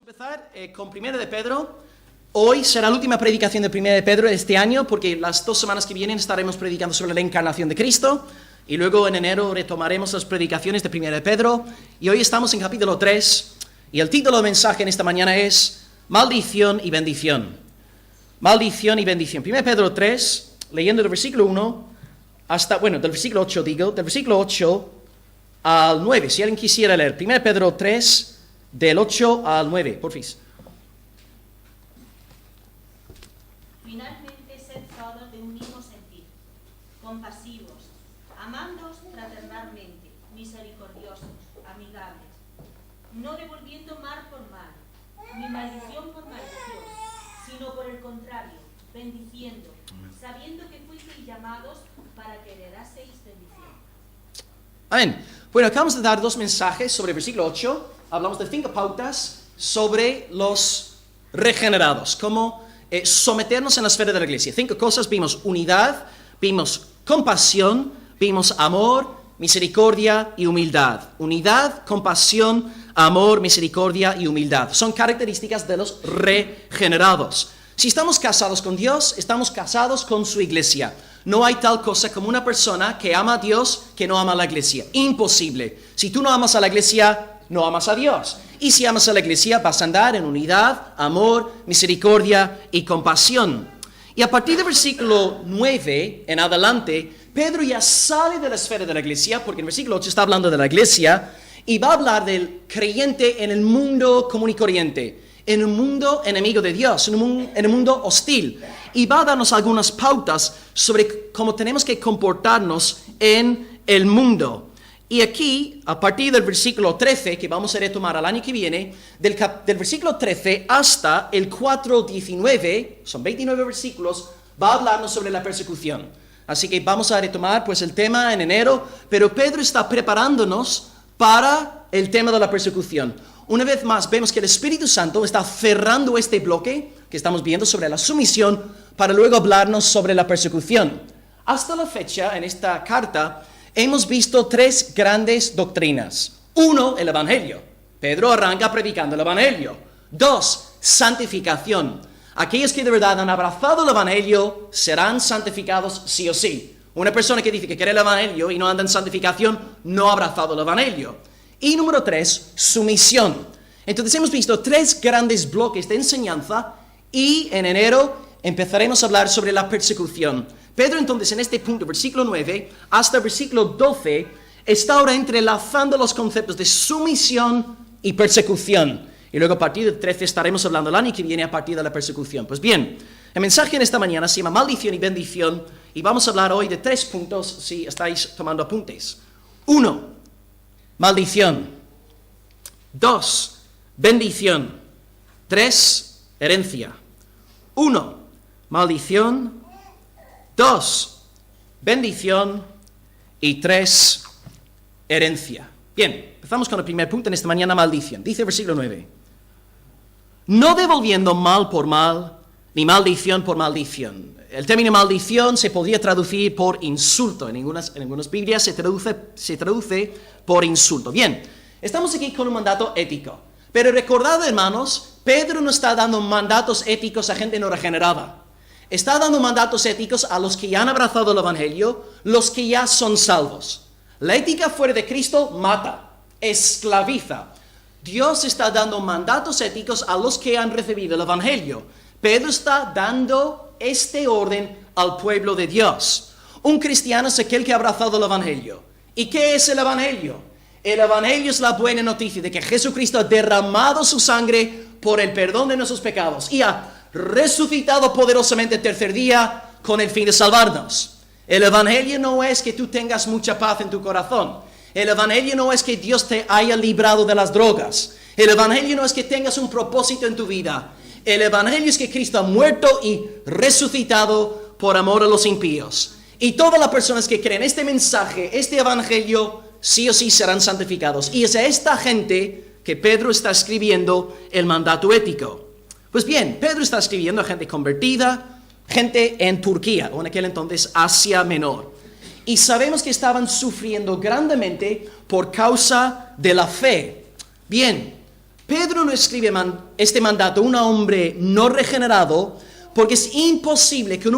Empezar con Primera de Pedro. Hoy será la última predicación de Primera de Pedro de este año, porque las 2 semanas que vienen estaremos predicando sobre la encarnación de Cristo, y luego en enero retomaremos las predicaciones de Primera de Pedro, y hoy estamos en capítulo 3, y el título del mensaje en esta mañana es Maldición y Bendición. Maldición y Bendición. Primera de Pedro 3, leyendo del versículo 1 hasta, del versículo 8 del versículo 8 al 9, si alguien quisiera leer. Primera de Pedro 3, del 8 al 9, porfis. Finalmente, sed todos de un mismo sentir, compasivos, amándoos fraternalmente, misericordiosos, amigables, no devolviendo mal por mal, ni maldición por maldición, sino por el contrario, bendiciendo, sabiendo que fuisteis llamados para que heredaseis bendición. Amén. Bueno, acabamos de dar 2 mensajes sobre el versículo 8. Hablamos de 5 pautas sobre los regenerados, cómo someternos en la esfera de la iglesia. 5 cosas: vimos unidad, vimos compasión, vimos amor, misericordia y humildad. Unidad, compasión, amor, misericordia y humildad. Son características de los regenerados. Si estamos casados con Dios, estamos casados con su iglesia. No hay tal cosa como una persona que ama a Dios que no ama a la iglesia. Imposible. Si tú no amas a la iglesia, no amas a Dios. Y si amas a la iglesia, vas a andar en unidad, amor, misericordia y compasión. Y a partir del versículo 9 en adelante, Pedro ya sale de la esfera de la iglesia, porque en el versículo 8 está hablando de la iglesia, y va a hablar del creyente en el mundo común y corriente, en un mundo enemigo de Dios, en el mundo hostil. Y va a darnos algunas pautas sobre cómo tenemos que comportarnos en el mundo. Y aquí, a partir del versículo 13, que vamos a retomar al año que viene, del versículo 13 hasta el 4:19, son 29 versículos, va a hablarnos sobre la persecución. Así que vamos a retomar pues el tema en enero, pero Pedro está preparándonos para el tema de la persecución. Una vez más, vemos que el Espíritu Santo está cerrando este bloque que estamos viendo sobre la sumisión para luego hablarnos sobre la persecución. Hasta la fecha, en esta carta, hemos visto 3 grandes doctrinas. 1, el Evangelio. Pedro arranca predicando el Evangelio. 2, santificación. Aquellos que de verdad han abrazado el Evangelio serán santificados sí o sí. Una persona que dice que quiere el Evangelio y no anda en santificación no ha abrazado el Evangelio. Y número 3, sumisión. Entonces hemos visto 3 grandes bloques de enseñanza y en enero empezaremos a hablar sobre la persecución. Pedro entonces en este punto, versículo 9 hasta el versículo 12, está ahora entrelazando los conceptos de sumisión y persecución. Y luego a partir del 13 estaremos hablando el año que viene a partir de la persecución. Pues bien, el mensaje en esta mañana se llama Maldición y Bendición y vamos a hablar hoy de 3 puntos si estáis tomando apuntes. 1, maldición. 2, bendición. 3, herencia. 1, maldición. 2, bendición. Y 3, herencia. Bien, empezamos con el primer punto en esta mañana, maldición. Dice el versículo 9. No devolviendo mal por mal, ni maldición por maldición. El término maldición se podría traducir por insulto. En algunas Biblias se traduce por insulto. Bien, estamos aquí con un mandato ético. Pero recordad, hermanos, Pedro no está dando mandatos éticos a gente no regenerada. Está dando mandatos éticos a los que ya han abrazado el Evangelio, los que ya son salvos. La ética fuera de Cristo mata, esclaviza. Dios está dando mandatos éticos a los que han recibido el Evangelio. Pedro está dando este orden al pueblo de Dios. Un cristiano es aquel que ha abrazado el Evangelio. ¿Y qué es el Evangelio? El Evangelio es la buena noticia de que Jesucristo ha derramado su sangre por el perdón de nuestros pecados y ha resucitado poderosamente el tercer día con el fin de salvarnos. El Evangelio no es que tú tengas mucha paz en tu corazón. El Evangelio no es que Dios te haya librado de las drogas. El Evangelio no es que tengas un propósito en tu vida. El Evangelio es que Cristo ha muerto y resucitado por amor a los impíos. Y todas las personas que creen este mensaje, este Evangelio, sí o sí serán santificados. Y es a esta gente que Pedro está escribiendo el mandato ético. Pues bien, Pedro está escribiendo a gente convertida, gente en Turquía, o en aquel entonces Asia Menor. Y sabemos que estaban sufriendo grandemente por causa de la fe. Bien, Pedro no escribe este mandato a un hombre no regenerado porque es imposible que un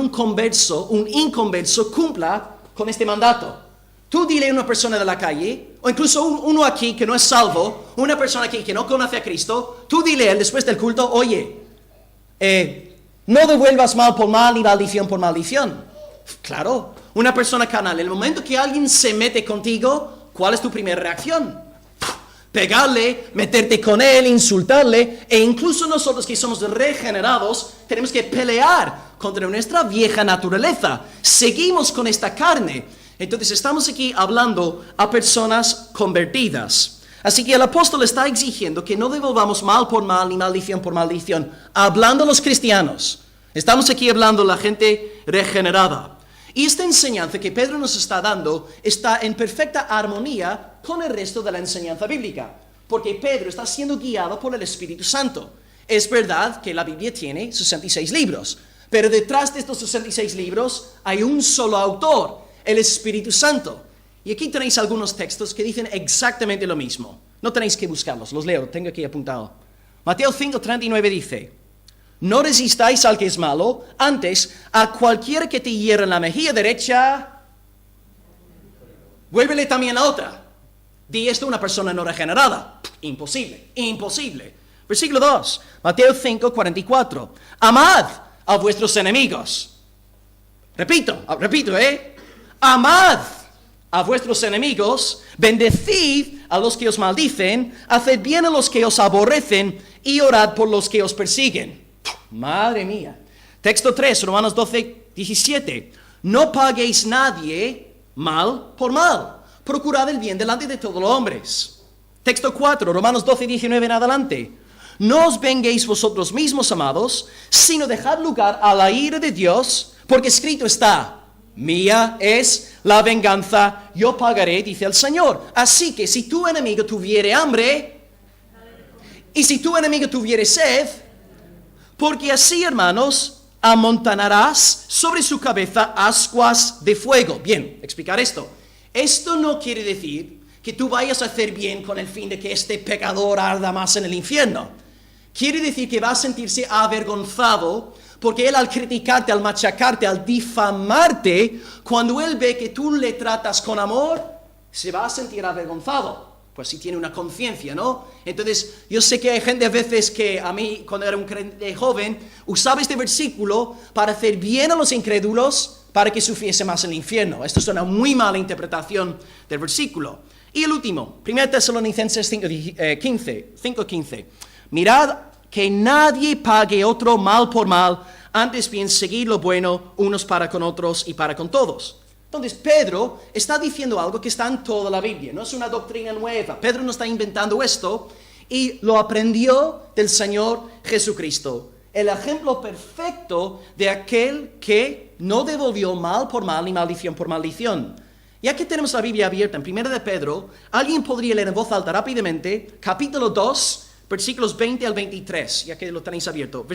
inconverso cumpla con este mandato. Tú dile a una persona de la calle, o incluso uno aquí que no es salvo, una persona aquí que no conoce a Cristo, tú dile a él después del culto, oye, no devuelvas mal por mal ni maldición por maldición. Claro, una persona carnal, en el momento que alguien se mete contigo, ¿cuál es tu primera reacción? Pegarle, meterte con él, insultarle, e incluso nosotros que somos regenerados, tenemos que pelear contra nuestra vieja naturaleza. Seguimos con esta carne. Entonces estamos aquí hablando a personas convertidas. Así que el apóstol está exigiendo que no devolvamos mal por mal ni maldición por maldición, hablando a los cristianos. Estamos aquí hablando a la gente regenerada. Y esta enseñanza que Pedro nos está dando está en perfecta armonía con el resto de la enseñanza bíblica, porque Pedro está siendo guiado por el Espíritu Santo. Es verdad que la Biblia tiene 66 libros, pero detrás de estos 66 libros hay un solo autor, el Espíritu Santo. Y aquí tenéis algunos textos que dicen exactamente lo mismo. No tenéis que buscarlos, los leo, tengo aquí apuntado. Mateo 5:39 dice: no resistáis al que es malo, antes a cualquiera que te hiera en la mejilla derecha, vuélvele también la otra. Di esto a una persona no regenerada. Imposible. Versículo 2, Mateo 5:44. Amad a vuestros enemigos. Repito, amad a vuestros enemigos, bendecid a los que os maldicen, haced bien a los que os aborrecen y orad por los que os persiguen. Madre mía. Texto 3, Romanos 12:17. No paguéis nadie mal por mal. Procurad el bien delante de todos los hombres. Texto 4, Romanos 12:19 en adelante. No os venguéis vosotros mismos, amados, sino dejad lugar a la ira de Dios, porque escrito está: mía es la venganza, yo pagaré, dice el Señor. Así que si tu enemigo tuviere hambre, y si tu enemigo tuviere sed, porque así, hermanos, amontonarás sobre su cabeza ascuas de fuego. Bien, explicar esto. Esto no quiere decir que tú vayas a hacer bien con el fin de que este pecador arda más en el infierno. Quiere decir que va a sentirse avergonzado porque él, al criticarte, al machacarte, al difamarte, cuando él ve que tú le tratas con amor, se va a sentir avergonzado. Pues si tiene una conciencia, ¿no? Entonces, yo sé que hay gente a veces que a mí, cuando era un creyente joven, usaba este versículo para hacer bien a los incrédulos para que sufriese más en el infierno. Esto es una muy mala interpretación del versículo. Y el último, 1 Tesalonicenses 5:15. Mirad que nadie pague otro mal por mal, antes bien seguid lo bueno unos para con otros y para con todos. Entonces, Pedro está diciendo algo que está en toda la Biblia, no es una doctrina nueva. Pedro no está inventando esto y lo aprendió del Señor Jesucristo. El ejemplo perfecto de aquel que no devolvió mal por mal ni maldición por maldición. Ya que tenemos la Biblia abierta en 1 de Pedro, alguien podría leer en voz alta rápidamente, capítulo 2, versículos 20 al 23, ya que lo tenéis abierto.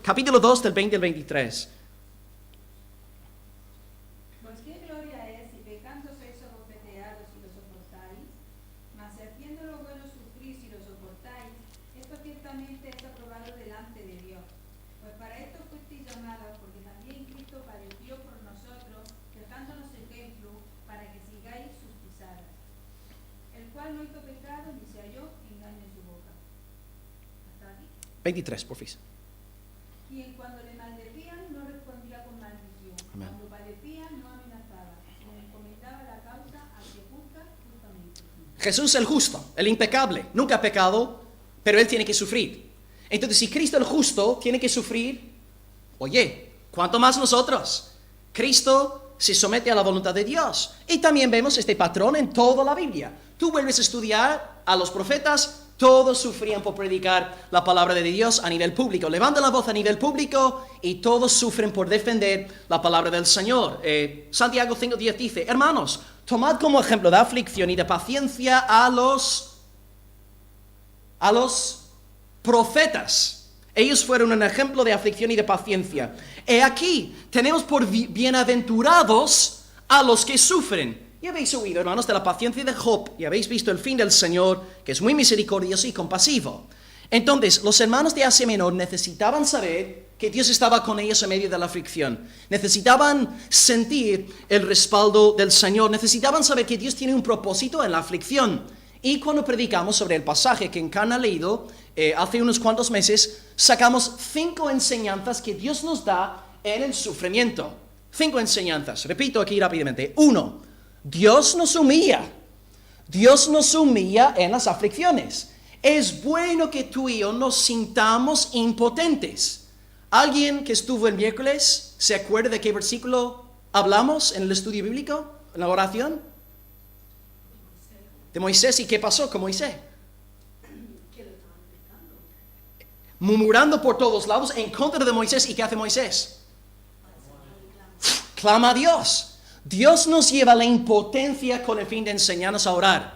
Capítulo 2 del 20 al 23. No hizo pecado ni se halló engaño en su boca. ¿Hasta aquí? 23, por fin. Quien cuando le maldecían no respondía con maldición. Amén. Cuando padecían no amenazaba, sino encomendaba la causa al que juzga justamente. Jesús el justo, el impecable, nunca ha pecado, pero él tiene que sufrir. Entonces, si Cristo el justo tiene que sufrir, oye, ¿cuánto más nosotros? Cristo se somete a la voluntad de Dios. Y también vemos este patrón en toda la Biblia. Tú vuelves a estudiar a los profetas, todos sufrían por predicar la palabra de Dios a nivel público. Levantan la voz a nivel público y todos sufren por defender la palabra del Señor. Santiago 5:10 dice: hermanos, tomad como ejemplo de aflicción y de paciencia a los profetas. Ellos fueron un ejemplo de aflicción y de paciencia. He aquí, tenemos por bienaventurados a los que sufren. Y habéis oído, hermanos, de la paciencia de Job, y habéis visto el fin del Señor, que es muy misericordioso y compasivo. Entonces, los hermanos de Asia Menor necesitaban saber que Dios estaba con ellos en medio de la aflicción. Necesitaban sentir el respaldo del Señor. Necesitaban saber que Dios tiene un propósito en la aflicción. Y cuando predicamos sobre el pasaje que Encarn ha leído hace unos cuantos meses, sacamos 5 enseñanzas que Dios nos da en el sufrimiento. 5 enseñanzas. Repito aquí rápidamente. 1. Dios nos humilla. Dios nos humilla en las aflicciones. Es bueno que tú y yo nos sintamos impotentes. ¿Alguien que estuvo el miércoles se acuerda de qué versículo hablamos en el estudio bíblico, en la oración? De Moisés. ¿Y qué pasó con Moisés? Murmurando por todos lados en contra de Moisés. ¿Y qué hace Moisés? Clama a Dios. Dios nos lleva a la impotencia con el fin de enseñarnos a orar.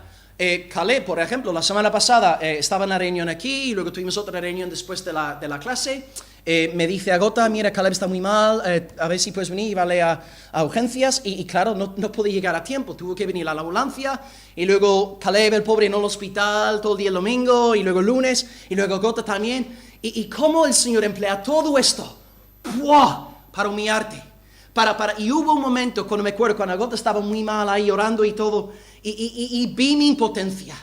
Caleb, por ejemplo, la semana pasada estaba en la reunión aquí y luego tuvimos otra reunión después de la clase. Me dice Agota, mira, Caleb está muy mal, a ver si puedes venir y vale a urgencias. Y claro, no pude llegar a tiempo, tuvo que venir a la ambulancia. Y luego Caleb, el pobre, en el hospital todo el día el domingo, y luego el lunes, y luego Agota también. Y cómo el Señor emplea todo esto para humillarte. Y hubo un momento, cuando me acuerdo, cuando Agota estaba muy mal ahí orando y todo, y vi mi impotencia.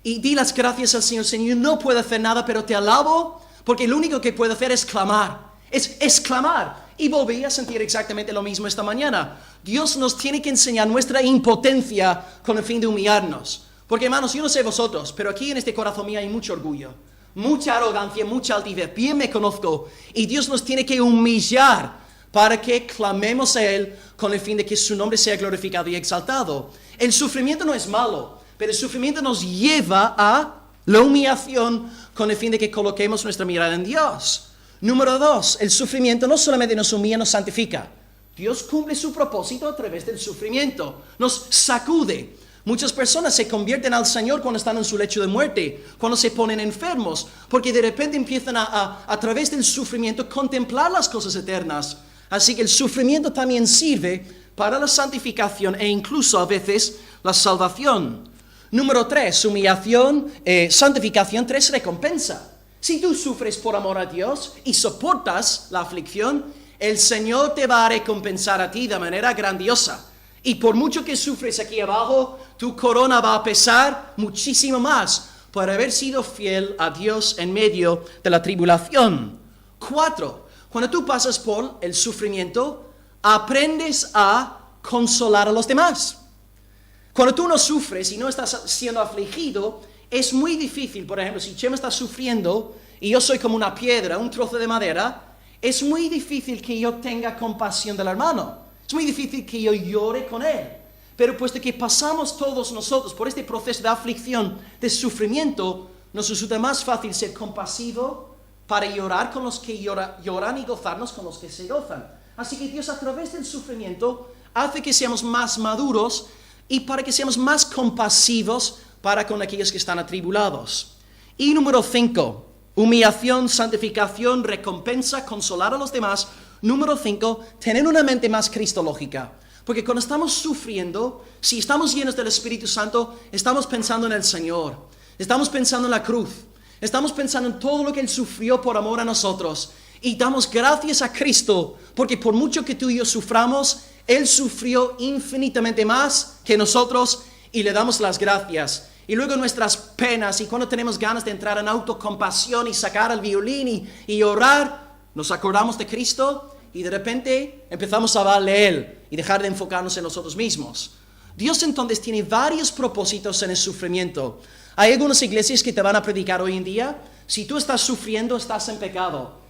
Y di las gracias al Señor. Señor, no puedo hacer nada, pero te alabo, porque lo único que puedo hacer es clamar. Es clamar. Y volví a sentir exactamente lo mismo esta mañana. Dios nos tiene que enseñar nuestra impotencia con el fin de humillarnos. Porque, hermanos, yo no sé vosotros, pero aquí en este corazón mío hay mucho orgullo, mucha arrogancia, mucha altivez. Bien me conozco. Y Dios nos tiene que humillar para que clamemos a Él con el fin de que su nombre sea glorificado y exaltado. El sufrimiento no es malo, pero el sufrimiento nos lleva a la humillación con el fin de que coloquemos nuestra mirada en Dios. Número 2, el sufrimiento no solamente nos humilla, nos santifica. Dios cumple su propósito a través del sufrimiento, nos sacude. Muchas personas se convierten al Señor cuando están en su lecho de muerte, cuando se ponen enfermos, porque de repente empiezan a través del sufrimiento contemplar las cosas eternas. Así que el sufrimiento también sirve para la santificación e incluso a veces la salvación. Número 3, humillación, santificación. 3, recompensa. Si tú sufres por amor a Dios y soportas la aflicción, el Señor te va a recompensar a ti de manera grandiosa. Y por mucho que sufres aquí abajo, tu corona va a pesar muchísimo más por haber sido fiel a Dios en medio de la tribulación. 4, cuando tú pasas por el sufrimiento, aprendes a consolar a los demás. Cuando tú no sufres y no estás siendo afligido, es muy difícil. Por ejemplo, si Chema está sufriendo y yo soy como una piedra, un trozo de madera, es muy difícil que yo tenga compasión del hermano. Es muy difícil que yo llore con él. Pero puesto que pasamos todos nosotros por este proceso de aflicción, de sufrimiento, nos resulta más fácil ser compasivo para llorar con los que lloran y gozarnos con los que se gozan. Así que Dios, a través del sufrimiento, hace que seamos más maduros y para que seamos más compasivos para con aquellos que están atribulados. Y número 5, humillación, santificación, recompensa, consolar a los demás. Número 5, tener una mente más cristológica. Porque cuando estamos sufriendo, si estamos llenos del Espíritu Santo, estamos pensando en el Señor. Estamos pensando en la cruz. Estamos pensando en todo lo que Él sufrió por amor a nosotros. Y damos gracias a Cristo, porque por mucho que tú y yo suframos, Él sufrió infinitamente más que nosotros y le damos las gracias. Y luego nuestras penas, y cuando tenemos ganas de entrar en autocompasión y sacar el violín y orar, nos acordamos de Cristo y de repente empezamos a hablarle a Él y dejar de enfocarnos en nosotros mismos. Dios entonces tiene varios propósitos en el sufrimiento. Hay algunas iglesias que te van a predicar hoy en día: si tú estás sufriendo, estás en pecado.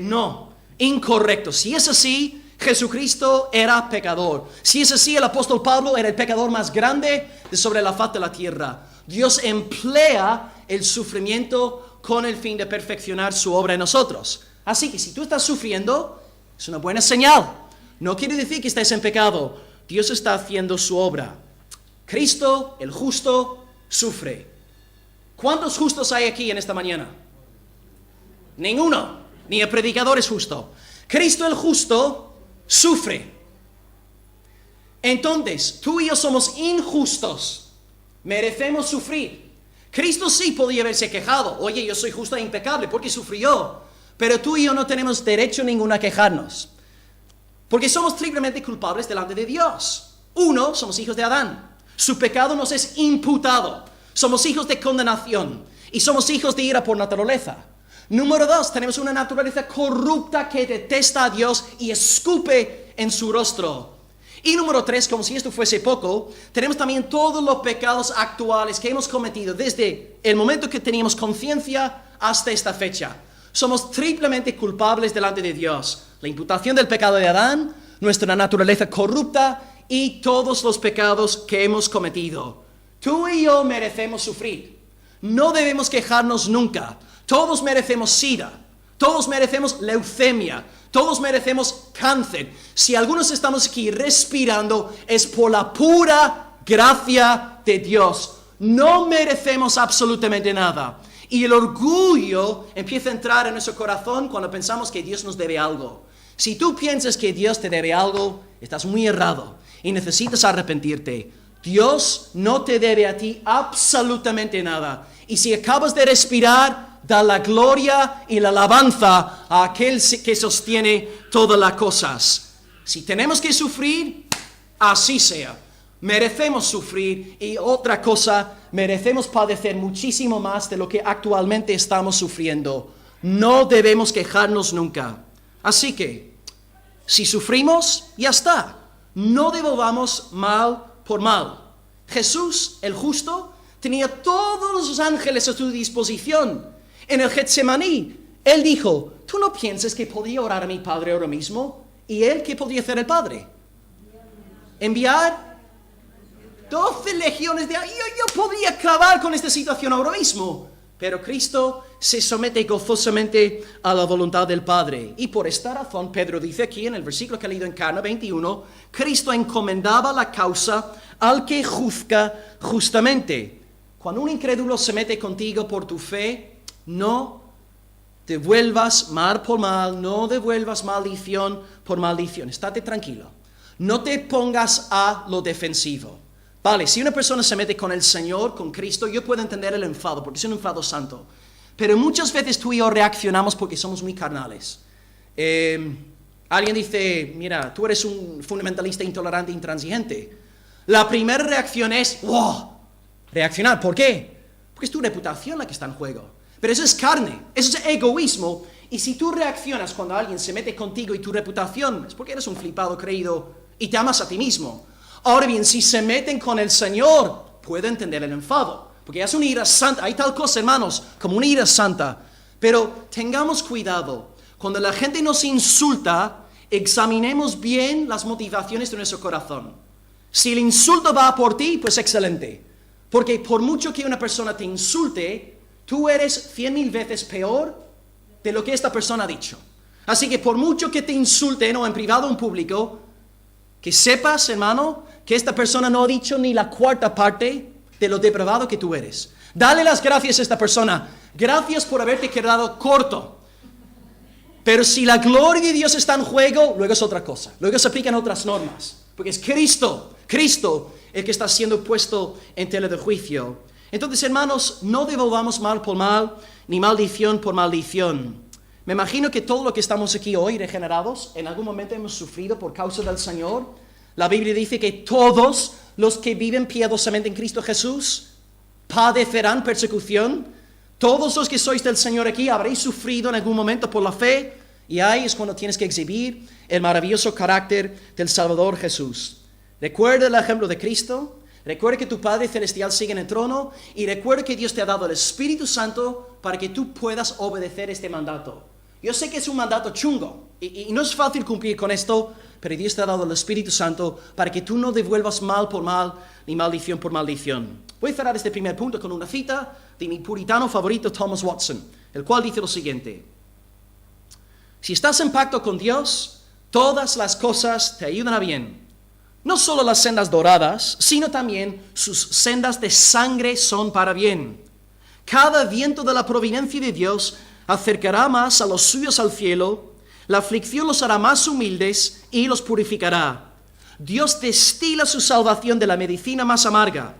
No, incorrecto. Si es así, Jesucristo era pecador. Si es así, el apóstol Pablo era el pecador más grande de sobre la faz de la tierra. Dios emplea el sufrimiento con el fin de perfeccionar su obra en nosotros. Así que si tú estás sufriendo, es una buena señal. No quiere decir que estés en pecado. Dios está haciendo su obra. Cristo, el justo, sufre. ¿Cuántos justos hay aquí en esta mañana? Ninguno. Ni el predicador es justo. Cristo, el justo, sufre. Entonces, tú y yo somos injustos. Merecemos sufrir. Cristo sí podía haberse quejado. Oye, yo soy justo e impecable porque sufrió. Pero tú y yo no tenemos derecho ninguno a quejarnos. Porque somos triplemente culpables delante de Dios. Uno, somos hijos de Adán. Su pecado nos es imputado. Somos hijos de condenación. Y somos hijos de ira por naturaleza. Número dos, tenemos una naturaleza corrupta que detesta a Dios y escupe en su rostro. Y número tres, como si esto fuese poco, tenemos también todos los pecados actuales que hemos cometido desde el momento que teníamos conciencia hasta esta fecha. Somos triplemente culpables delante de Dios. La imputación del pecado de Adán, nuestra naturaleza corrupta y todos los pecados que hemos cometido. Tú y yo merecemos sufrir. No debemos quejarnos nunca. Todos merecemos sida. Todos merecemos leucemia. Todos merecemos cáncer. Si algunos estamos aquí respirando, es por la pura gracia de Dios. No merecemos absolutamente nada. Y el orgullo empieza a entrar en nuestro corazón cuando pensamos que Dios nos debe algo. Si tú piensas que Dios te debe algo, estás muy errado y necesitas arrepentirte. Dios no te debe a ti absolutamente nada. Y si acabas de respirar, da la gloria y la alabanza a aquel que sostiene todas las cosas. Si tenemos que sufrir, así sea. Merecemos sufrir y otra cosa, merecemos padecer muchísimo más de lo que actualmente estamos sufriendo. No debemos quejarnos nunca. Así que, si sufrimos, ya está. No devolvamos mal por mal. Jesús, el justo, tenía todos los ángeles a su disposición. En el Getsemaní, Él dijo, ¿tú no piensas que podía orar a mi Padre ahora mismo? ¿Y Él qué podría hacer el Padre? Enviar 12 legiones de... Yo podría acabar con esta situación ahora mismo. Pero Cristo se somete gozosamente a la voluntad del Padre. Y por esta razón, Pedro dice aquí en el versículo que ha leído en Cana 21, Cristo encomendaba la causa al que juzga justamente. Cuando un incrédulo se mete contigo por tu fe, no devuelvas mal por mal, no devuelvas maldición por maldición. Estate tranquilo. No te pongas a lo defensivo. Vale, si una persona se mete con el Señor, con Cristo, yo puedo entender el enfado, porque es un enfado santo. Pero muchas veces tú y yo reaccionamos porque somos muy carnales. Alguien dice, mira, tú eres un fundamentalista intolerante, intransigente. La primera reacción es, ¡wow! Reaccionar, ¿por qué? Porque es tu reputación la que está en juego. Pero eso es carne, eso es egoísmo. Y si tú reaccionas cuando alguien se mete contigo y tu reputación, es porque eres un flipado creído y te amas a ti mismo. Ahora bien, si se meten con el Señor, puedo entender el enfado. Porque es una ira santa. Hay tal cosa, hermanos, como una ira santa. Pero tengamos cuidado. Cuando la gente nos insulta, examinemos bien las motivaciones de nuestro corazón. Si el insulto va por ti, pues excelente. Porque por mucho que una persona te insulte, tú eres 100,000 veces peor de lo que esta persona ha dicho. Así que por mucho que te insulten o en privado o en público, que sepas, hermano, que esta persona no ha dicho ni la cuarta parte de lo depravado que tú eres. Dale las gracias a esta persona. Gracias por haberte quedado corto. Pero si la gloria de Dios está en juego, luego es otra cosa. Luego se aplican otras normas. Porque es Cristo el que está siendo puesto en tela de juicio. Entonces, hermanos, no devolvamos mal por mal, ni maldición por maldición. Me imagino que todo lo que estamos aquí hoy regenerados, en algún momento hemos sufrido por causa del Señor. La Biblia dice que todos los que viven piadosamente en Cristo Jesús padecerán persecución. Todos los que sois del Señor aquí habréis sufrido en algún momento por la fe. Y ahí es cuando tienes que exhibir el maravilloso carácter del Salvador Jesús. Recuerda el ejemplo de Cristo. Recuerda que tu Padre Celestial sigue en el trono. Y recuerda que Dios te ha dado el Espíritu Santo para que tú puedas obedecer este mandato. Yo sé que es un mandato chungo. Y no es fácil cumplir con esto. Pero Dios te ha dado el Espíritu Santo para que tú no devuelvas mal por mal, ni maldición por maldición. Voy a cerrar este primer punto con una cita de mi puritano favorito Thomas Watson, el cual dice lo siguiente. Si estás en pacto con Dios, todas las cosas te ayudan a bien. No solo las sendas doradas, sino también sus sendas de sangre son para bien. Cada viento de la providencia de Dios acercará más a los suyos al cielo. La aflicción los hará más humildes y los purificará. Dios destila su salvación de la medicina más amarga.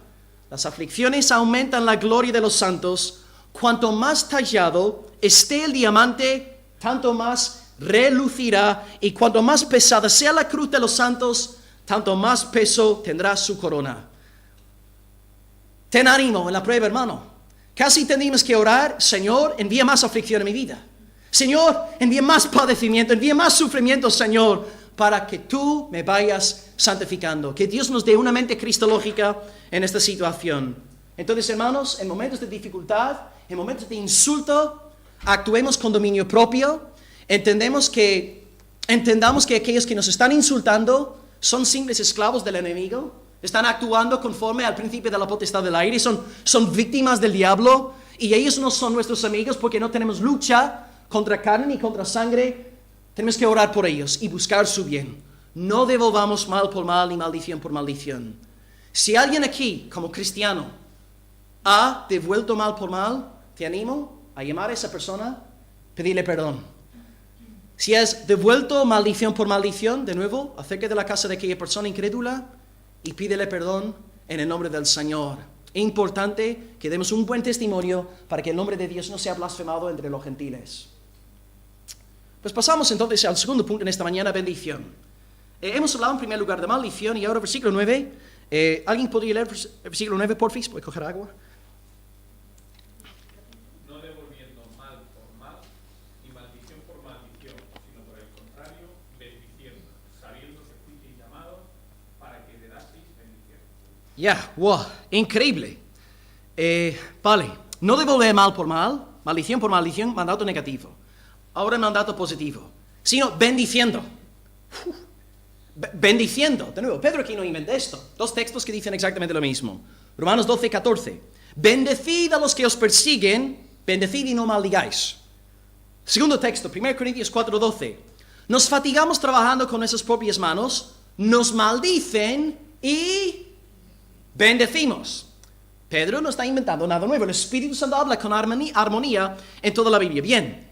las aflicciones aumentan la gloria de los santos. Cuanto más tallado esté el diamante, tanto más relucirá, y cuanto más pesada sea la cruz de los santos, tanto más peso tendrá su corona. Ten ánimo en la prueba, hermano. Casi tenemos que orar: Señor, envía más aflicción en mi vida. Señor, envía más padecimiento, envía más sufrimiento, Señor, para que tú me vayas santificando. Que Dios nos dé una mente cristológica en esta situación. Entonces, hermanos, en momentos de dificultad, en momentos de insulto, actuemos con dominio propio. Entendamos que aquellos que nos están insultando son simples esclavos del enemigo. Están actuando conforme al principio de la potestad del aire. Son víctimas del diablo. Y ellos no son nuestros amigos, porque no tenemos lucha contra carne ni contra sangre. Tenemos que orar por ellos y buscar su bien. No devolvamos mal por mal ni maldición por maldición. Si alguien aquí, como cristiano, ha devuelto mal por mal, te animo a llamar a esa persona, pedirle perdón. Si has devuelto maldición por maldición, de nuevo, acércate de la casa de aquella persona incrédula y pídele perdón en el nombre del Señor. Es importante que demos un buen testimonio para que el nombre de Dios no sea blasfemado entre los gentiles. Pues pasamos entonces al segundo punto en esta mañana: bendición. Hemos hablado en primer lugar de maldición, y ahora versículo 9. ¿Alguien podría leer el versículo 9, porfis? ¿Puede coger agua? No devolviendo mal por mal, ni maldición por maldición, sino por el contrario, bendiciendo, sabiendo que fuisteis llamados para que heredaseis bendición. Wow, increíble. Vale, no devolver mal por mal, maldición por maldición, mandato negativo. Ahora mandato positivo, sino bendiciendo. Bendiciendo, de nuevo, Pedro aquí no inventa esto. Dos textos que dicen exactamente lo mismo. Romanos 12, 14. Bendecid a los que os persiguen, bendecid y no maldigáis. Segundo texto, 1 Corintios 4, 12. Nos fatigamos trabajando con nuestras propias manos, nos maldicen y bendecimos. Pedro no está inventando nada nuevo. El Espíritu Santo habla con armonía en toda la Biblia. Bien,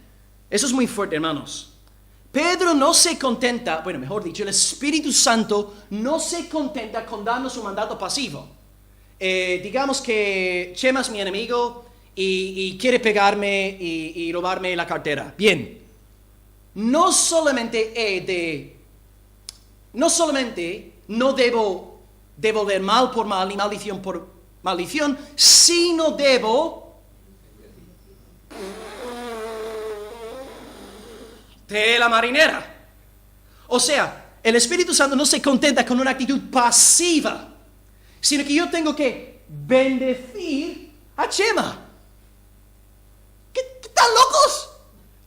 eso es muy fuerte, hermanos. Pedro no se contenta, bueno, mejor dicho, el Espíritu Santo no se contenta con darnos un mandato pasivo. Digamos que Chema es mi enemigo y quiere pegarme y robarme la cartera. Bien, no solamente no debo devolver mal por mal ni maldición por maldición, sino debo de la marinera. O sea, el Espíritu Santo no se contenta con una actitud pasiva, sino que yo tengo que bendecir a Chema. ¿Qué están locos?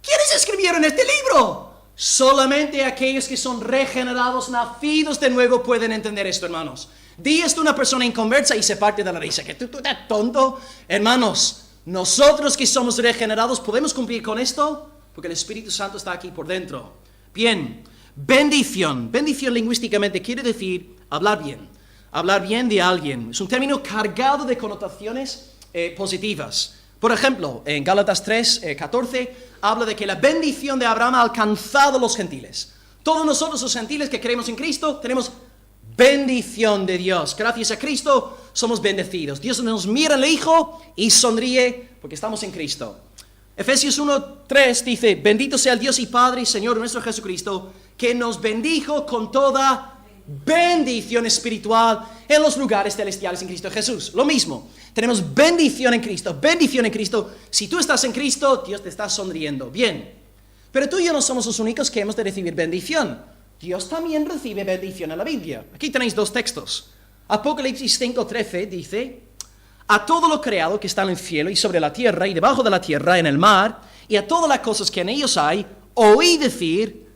¿Quiénes escribieron este libro? Solamente aquellos que son regenerados, nacidos de nuevo, pueden entender esto, hermanos. Di esto a una persona inconversa y se parte de la risa. ¿Que tú estás tonto? Hermanos, nosotros que somos regenerados podemos cumplir con esto, porque el Espíritu Santo está aquí por dentro. Bien, bendición. Bendición lingüísticamente quiere decir hablar bien. Hablar bien de alguien. Es un término cargado de connotaciones positivas. Por ejemplo, en Gálatas 3, 14, habla de que la bendición de Abraham ha alcanzado a los gentiles. Todos nosotros los gentiles que creemos en Cristo tenemos bendición de Dios. Gracias a Cristo somos bendecidos. Dios nos mira al Hijo y sonríe porque estamos en Cristo. Efesios 1:3 dice: bendito sea el Dios y Padre y Señor nuestro Jesucristo, que nos bendijo con toda bendición espiritual en los lugares celestiales en Cristo Jesús. Lo mismo, tenemos bendición en Cristo, bendición en Cristo. Si tú estás en Cristo, Dios te está sonriendo. Bien, pero tú y yo no somos los únicos que hemos de recibir bendición. Dios también recibe bendición en la Biblia. Aquí tenéis dos textos. Apocalipsis 5:13 dice: a todo lo creado que está en el cielo y sobre la tierra y debajo de la tierra, en el mar, y a todas las cosas que en ellos hay, oí decir: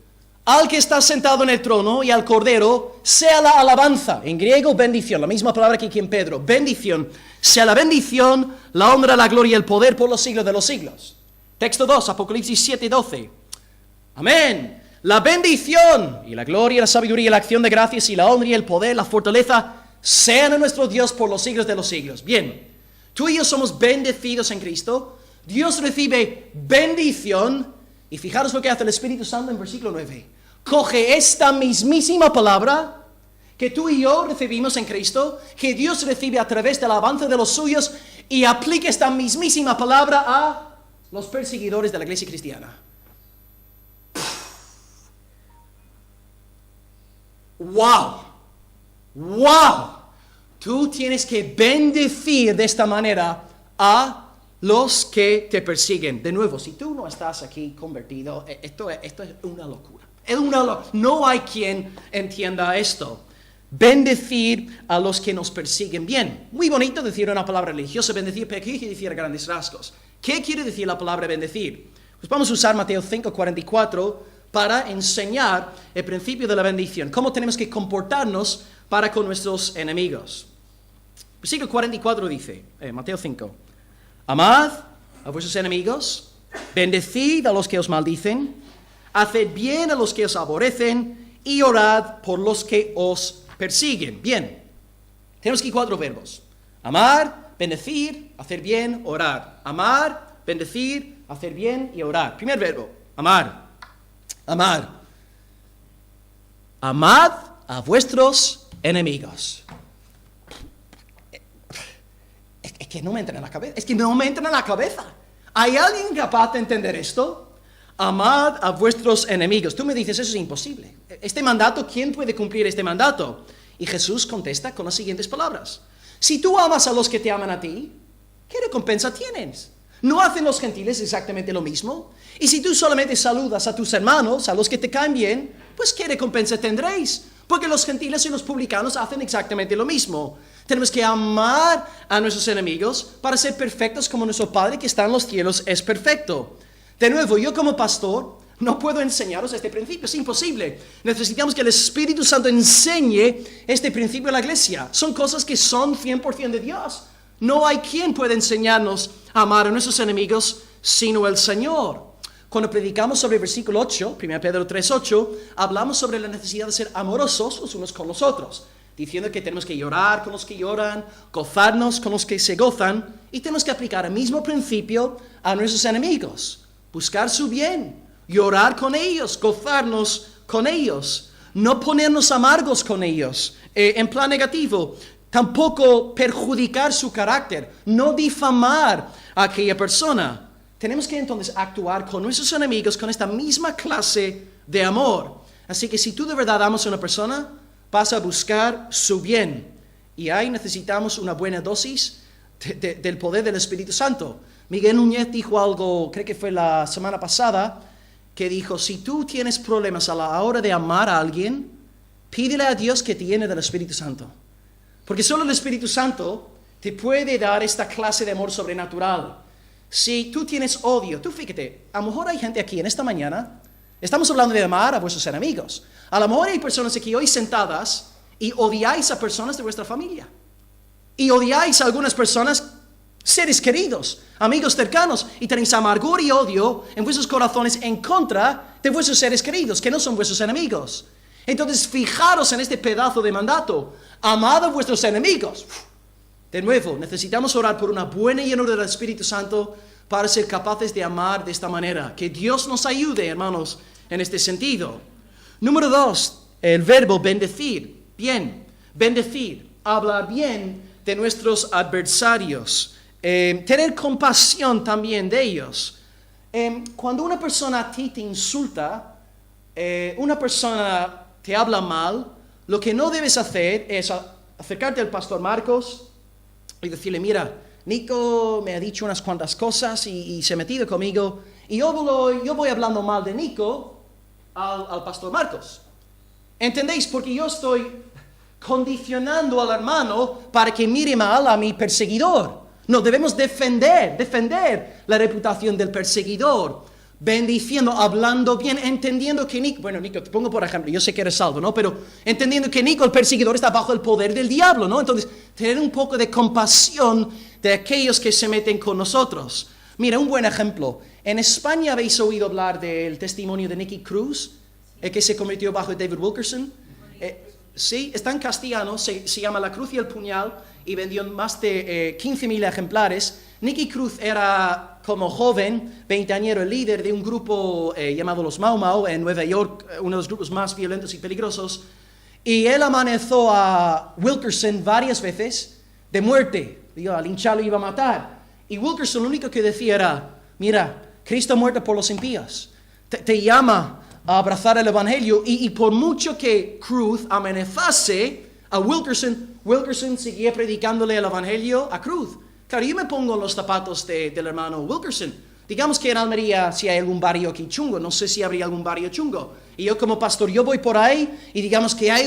al que está sentado en el trono y al Cordero, sea la alabanza. En griego, bendición, la misma palabra que aquí en Pedro, bendición. Sea la bendición, la honra, la gloria y el poder por los siglos de los siglos. Texto 2, Apocalipsis 7:12. Amén. La bendición y la gloria, la sabiduría, la acción de gracias y la honra y el poder, la fortaleza, sean a nuestro Dios por los siglos de los siglos. Bien, tú y yo somos bendecidos en Cristo. Dios recibe bendición. Y fijaros lo que hace el Espíritu Santo en versículo 9. Coge esta mismísima palabra que tú y yo recibimos en Cristo, que Dios recibe a través del avance de los suyos y aplica esta mismísima palabra a los perseguidores de la iglesia cristiana. ¡Wow! ¡Wow! Tú tienes que bendecir de esta manera a los que te persiguen. De nuevo, si tú no estás aquí convertido, esto es una locura. No hay quien entienda esto. Bendecir a los que nos persiguen. Bien, muy bonito decir una palabra religiosa, bendecir, pero ¿qué quiere decir a grandes rasgos? ¿Qué quiere decir la palabra bendecir? Pues vamos a usar Mateo 5:44 para enseñar el principio de la bendición. Cómo tenemos que comportarnos para con nuestros enemigos. Versículo 44 dice, Mateo 5, amad a vuestros enemigos, bendecid a los que os maldicen, haced bien a los que os aborrecen y orad por los que os persiguen. Bien, tenemos aquí 4 verbos. Amar, bendecir, hacer bien, orar. Amar, bendecir, hacer bien y orar. Primer verbo, amar. Amar. Amad a vuestros enemigos. Es que no me entra en la cabeza. ¿Hay alguien capaz de entender esto? Amad a vuestros enemigos. Tú me dices, eso es imposible. Este mandato, ¿quién puede cumplir este mandato? Y Jesús contesta con las siguientes palabras. Si tú amas a los que te aman a ti, ¿qué recompensa tienes? ¿No hacen los gentiles exactamente lo mismo? Y si tú solamente saludas a tus hermanos, a los que te caen bien, pues ¿qué recompensa tendréis? Porque los gentiles y los publicanos hacen exactamente lo mismo. Tenemos que amar a nuestros enemigos para ser perfectos como nuestro Padre que está en los cielos es perfecto. De nuevo, yo como pastor no puedo enseñaros este principio, es imposible. Necesitamos que el Espíritu Santo enseñe este principio a la iglesia. Son cosas que son 100% de Dios. No hay quien pueda enseñarnos a amar a nuestros enemigos sino el Señor. Cuando predicamos sobre el versículo 8, 1 Pedro 3:8, hablamos sobre la necesidad de ser amorosos los unos con los otros, diciendo que tenemos que llorar con los que lloran, gozarnos con los que se gozan, y tenemos que aplicar el mismo principio a nuestros enemigos. Buscar su bien, llorar con ellos, gozarnos con ellos, no ponernos amargos con ellos, en plan negativo, tampoco perjudicar su carácter, no difamar a aquella persona. Tenemos que entonces actuar con nuestros enemigos con esta misma clase de amor. Así que si tú de verdad amas a una persona, vas a buscar su bien. Y ahí necesitamos una buena dosis del poder del Espíritu Santo. Miguel Núñez dijo algo, creo que fue la semana pasada, que dijo, si tú tienes problemas a la hora de amar a alguien, pídele a Dios que te llene del Espíritu Santo. Porque solo el Espíritu Santo te puede dar esta clase de amor sobrenatural. Si tú tienes odio, tú fíjate, a lo mejor hay gente aquí en esta mañana, estamos hablando de amar a vuestros enemigos. A lo mejor hay personas aquí hoy sentadas y odiáis a personas de vuestra familia. Y odiáis a algunas personas, seres queridos, amigos cercanos, y tenéis amargura y odio en vuestros corazones en contra de vuestros seres queridos, que no son vuestros enemigos. Entonces, fijaros en este pedazo de mandato. Amad a vuestros enemigos. De nuevo, necesitamos orar por una buena llenura del Espíritu Santo para ser capaces de amar de esta manera. Que Dios nos ayude, hermanos, en este sentido. Número 2, el verbo bendecir. Bien, bendecir, hablar bien de nuestros adversarios. Tener compasión también de ellos. Cuando una persona a ti te insulta, una persona te habla mal, lo que no debes hacer es acercarte al pastor Marcos y decirle, mira, Nico me ha dicho unas cuantas cosas y se ha metido conmigo, y yo voy hablando mal de Nico al pastor Marcos. ¿Entendéis? Porque yo estoy condicionando al hermano para que mire mal a mi perseguidor. No, debemos defender la reputación del perseguidor, bendiciendo, hablando bien, entendiendo que Nico, te pongo por ejemplo, yo sé que eres salvo, ¿no? Pero entendiendo que Nico, el perseguidor, está bajo el poder del diablo, ¿no? Entonces, tener un poco de compasión de aquellos que se meten con nosotros. Mira, un buen ejemplo. En España habéis oído hablar del testimonio de Nicky Cruz, el que se convirtió bajo David Wilkerson. Sí, está en castellano, se llama La Cruz y el Puñal, y vendió más de 15,000 ejemplares. Nicky Cruz era, como joven, 20añero, el líder de un grupo llamado los Mau Mau en Nueva York, uno de los grupos más violentos y peligrosos. y él amenazó a Wilkerson varias veces de muerte. Digo, al hincharlo iba a matar. Y Wilkerson lo único que decía era, mira, Cristo ha muerto por los impíos. Te llama a abrazar el evangelio. Y por mucho que Cruz amenazase a Wilkerson seguía predicándole el evangelio a Cruz. Claro, yo me pongo en los zapatos del hermano Wilkerson. Digamos que en Almería si hay algún barrio aquí chungo, no sé si habría algún barrio chungo. Y yo como pastor, yo voy por ahí y digamos que hay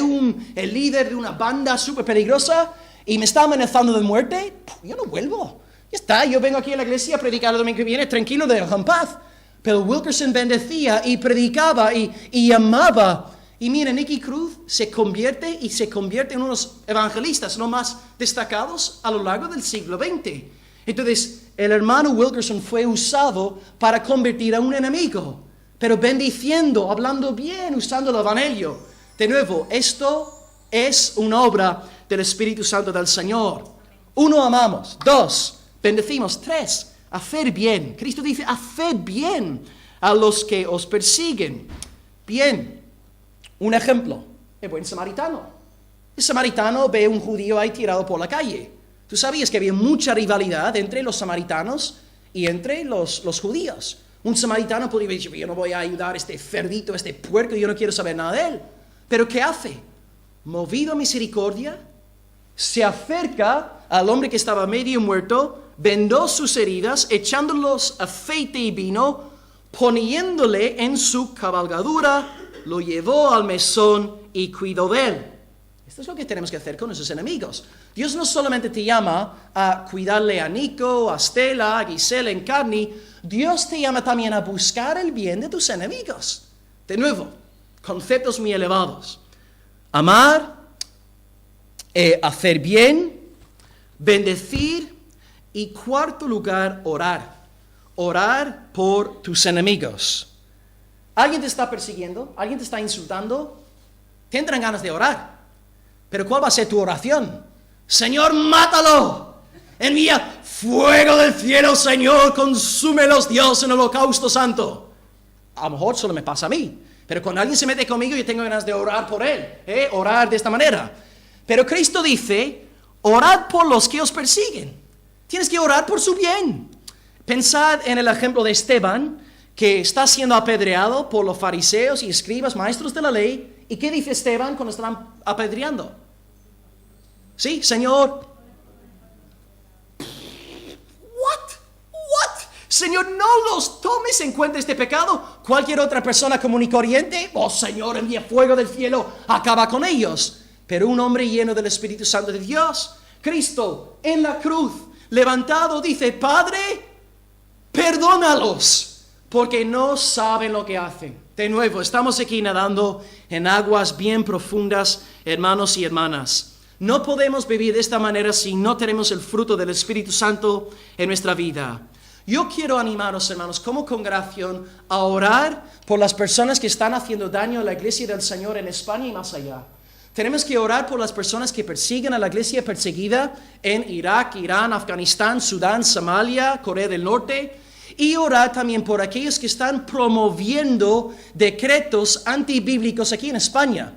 el líder de una banda súper peligrosa y me está amenazando de muerte, yo no vuelvo. Ya está, yo vengo aquí a la iglesia a predicar el domingo que viene, tranquilo, en paz. Pero Wilkerson bendecía y predicaba y amaba. Y mira, Nicky Cruz se convierte en unos evangelistas no más destacados a lo largo del siglo XX. Entonces, el hermano Wilkerson fue usado para convertir a un enemigo, pero bendiciendo, hablando bien, usando el evangelio. De nuevo, esto es una obra del Espíritu Santo del Señor. 1, amamos. 2, bendecimos. 3, hacer bien. Cristo dice, haced bien a los que os persiguen. Bien. Un ejemplo, el buen samaritano. El samaritano ve a un judío ahí tirado por la calle. Tú sabías que había mucha rivalidad entre los samaritanos y entre los judíos. Un samaritano podría decir, yo no voy a ayudar a este cerdito, a este puerco, yo no quiero saber nada de él. Pero ¿qué hace? Movido a misericordia, se acerca al hombre que estaba medio muerto, vendó sus heridas, echándolos aceite y vino, poniéndole en su cabalgadura, lo llevó al mesón y cuidó de él. Esto es lo que tenemos que hacer con nuestros enemigos. Dios no solamente te llama a cuidarle a Nico, a Stella, a Gisela, en carne. Dios te llama también a buscar el bien de tus enemigos. De nuevo, conceptos muy elevados. Amar, hacer bien, bendecir y cuarto lugar, orar. Orar por tus enemigos. ¿Alguien te está persiguiendo? ¿Alguien te está insultando? Tendrán ganas de orar. Pero ¿cuál va a ser tu oración? Señor, mátalo. Envía fuego del cielo, Señor, consúmelos, Dios, en holocausto santo. A lo mejor solo me pasa a mí. Pero cuando alguien se mete conmigo, yo tengo ganas de orar por él. Orar de esta manera. Pero Cristo dice, orad por los que os persiguen. Tienes que orar por su bien. Pensad en el ejemplo de Esteban, que está siendo apedreado por los fariseos y escribas, maestros de la ley. ¿Y qué dice Esteban cuando están apedreando? Sí, Señor. What? Señor, no los tomes en cuenta este pecado. Cualquier otra persona común y corriente, oh Señor, envía fuego del cielo, acaba con ellos. Pero un hombre lleno del Espíritu Santo de Dios, Cristo, en la cruz, levantado, dice, Padre, perdónalos, porque no saben lo que hacen. De nuevo, estamos aquí nadando en aguas bien profundas, hermanos y hermanas. No podemos vivir de esta manera si no tenemos el fruto del Espíritu Santo en nuestra vida. Yo quiero animaros, hermanos, como congregación, a orar por las personas que están haciendo daño a la iglesia del Señor en España y más allá. Tenemos que orar por las personas que persiguen a la iglesia perseguida en Irak, Irán, Afganistán, Sudán, Somalia, Corea del Norte. Y orar también por aquellos que están promoviendo decretos antibíblicos aquí en España.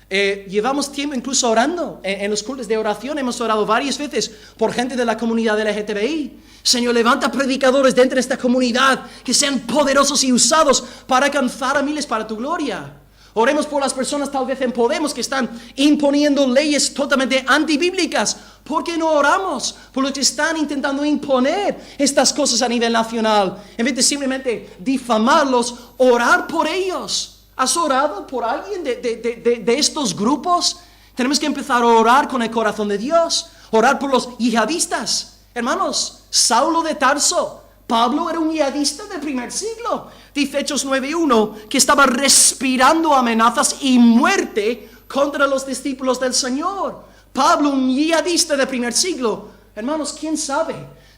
Llevamos tiempo incluso orando. En los cultos de oración hemos orado varias veces por gente de la comunidad LGTBI. Señor, levanta predicadores dentro de esta comunidad que sean poderosos y usados para alcanzar a miles para tu gloria. Oremos por las personas tal vez en Podemos que están imponiendo leyes totalmente antibíblicas. ¿Por qué no oramos por los que están intentando imponer estas cosas a nivel nacional? En vez de simplemente difamarlos, orar por ellos. ¿Has orado por alguien de estos grupos? Tenemos que empezar a orar con el corazón de Dios. Orar por los yihadistas. Hermanos, Saulo de Tarso, Pablo era un yihadista del primer siglo. Dice Hechos 9:1 que estaba respirando amenazas y muerte contra los discípulos del Señor. Pablo, un yihadista del primer siglo. Hermanos, ¿quién sabe?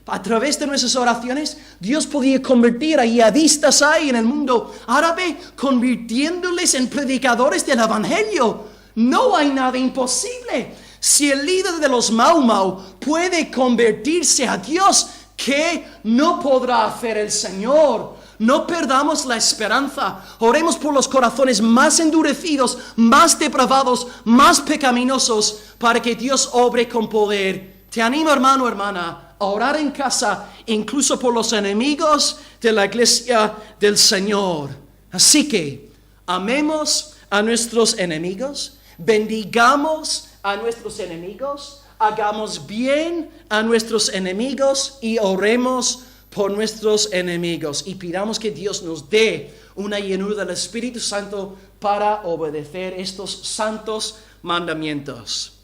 A través de nuestras oraciones, Dios podía convertir a yihadistas ahí en el mundo árabe, convirtiéndoles en predicadores del Evangelio. No hay nada imposible. Si el líder de los Mau Mau puede convertirse a Dios, ¿qué no podrá hacer el Señor? No perdamos la esperanza. Oremos por los corazones más endurecidos, más depravados, más pecaminosos, para que Dios obre con poder. Te animo, hermano, hermana, a orar en casa, incluso por los enemigos de la iglesia del Señor. Así que, amemos a nuestros enemigos, bendigamos a nuestros enemigos, hagamos bien a nuestros enemigos y oremos por nuestros enemigos y pidamos que Dios nos dé una llenura del Espíritu Santo para obedecer estos santos mandamientos.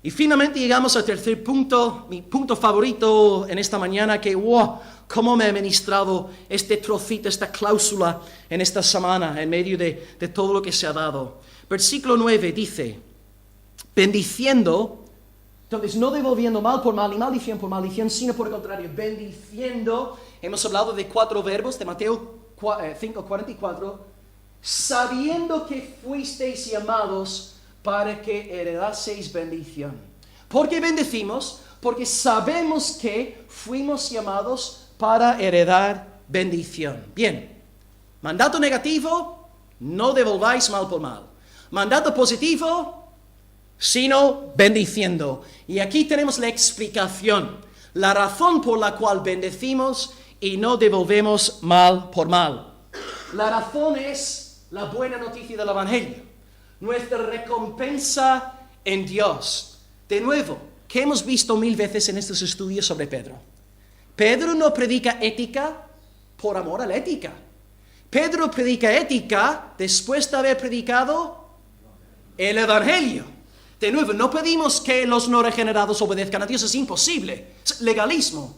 Y finalmente llegamos al tercer punto, mi punto favorito en esta mañana, que cómo me ha ministrado este trocito, esta cláusula en esta semana, en medio de todo lo que se ha dado. Versículo 9 dice, bendiciendo. Entonces, no devolviendo mal por mal, ni maldición por maldición, sino por el contrario, bendiciendo. Hemos hablado de 4 verbos de Mateo 5:44, sabiendo que fuisteis llamados para que heredaseis bendición. ¿Por qué bendecimos? Porque sabemos que fuimos llamados para heredar bendición. Bien, mandato negativo, no devolváis mal por mal. Mandato positivo, sino bendiciendo. Y aquí tenemos la explicación, la razón por la cual bendecimos y no devolvemos mal por mal. La razón es la buena noticia del Evangelio, nuestra recompensa en Dios. De nuevo, ¿qué hemos visto 1000 veces en estos estudios sobre Pedro? Pedro no predica ética por amor a la ética. Pedro predica ética después de haber predicado el Evangelio. De nuevo, no pedimos que los no regenerados obedezcan a Dios, es imposible, es legalismo.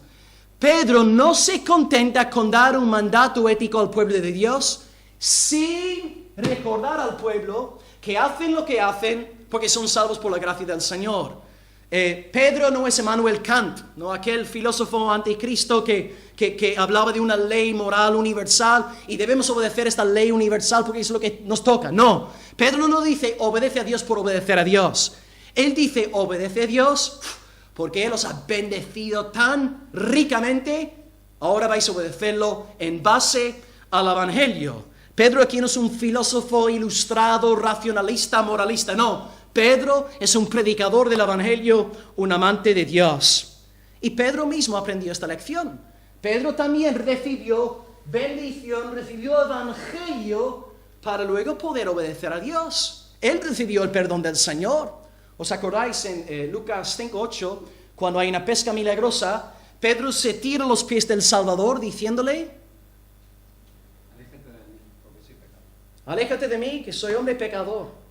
Pedro no se contenta con dar un mandato ético al pueblo de Dios sin recordar al pueblo que hacen lo que hacen porque son salvos por la gracia del Señor. Pedro no es Immanuel Kant, ¿no? Aquel filósofo anticristo que hablaba de una ley moral universal y debemos obedecer esta ley universal porque es lo que nos toca. No, Pedro no dice obedece a Dios por obedecer a Dios. Él dice obedece a Dios porque Él os ha bendecido tan ricamente, ahora vais a obedecerlo en base al Evangelio. Pedro aquí no es un filósofo ilustrado, racionalista, moralista, no. Pedro es un predicador del Evangelio, un amante de Dios. Y Pedro mismo aprendió esta lección. Pedro también recibió bendición, recibió Evangelio para luego poder obedecer a Dios. Él recibió el perdón del Señor. ¿Os acordáis en Lucas 5:8, cuando hay una pesca milagrosa, Pedro se tira a los pies del Salvador diciéndole, aléjate de mí, que soy hombre pecador.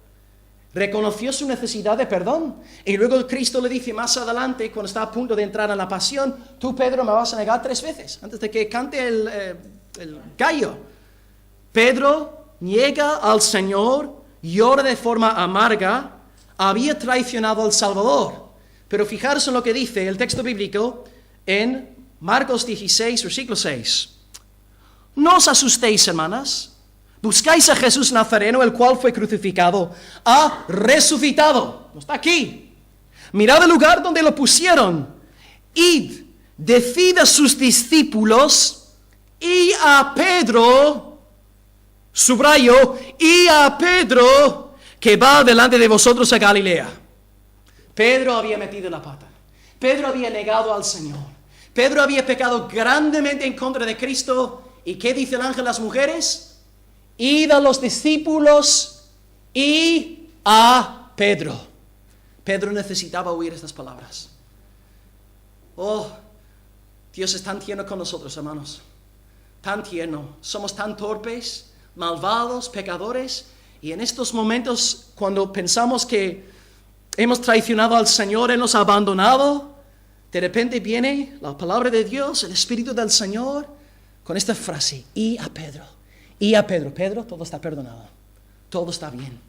Reconoció su necesidad de perdón. Y luego Cristo le dice más adelante, cuando está a punto de entrar en la pasión, tú, Pedro, me vas a negar 3 veces, antes de que cante el gallo. Pedro niega al Señor, llora de forma amarga, había traicionado al Salvador. Pero fijaros en lo que dice el texto bíblico en Marcos 16, versículo 6. No os asustéis, hermanas. Buscáis a Jesús Nazareno, el cual fue crucificado. Ha resucitado. No está aquí. Mirad el lugar donde lo pusieron. Id, decid a sus discípulos y a Pedro, subrayo, y a Pedro, que va delante de vosotros a Galilea. Pedro había metido la pata. Pedro había negado al Señor. Pedro había pecado grandemente en contra de Cristo. ¿Y qué dice el ángel a las mujeres? Id a los discípulos y a Pedro. Pedro necesitaba oír estas palabras. Oh, Dios es tan tierno con nosotros, hermanos. Tan tierno. Somos tan torpes, malvados, pecadores. Y en estos momentos, cuando pensamos que hemos traicionado al Señor, Él nos ha abandonado, de repente viene la palabra de Dios, el Espíritu del Señor, con esta frase, y a Pedro. Y a Pedro, Pedro, todo está perdonado, todo está bien.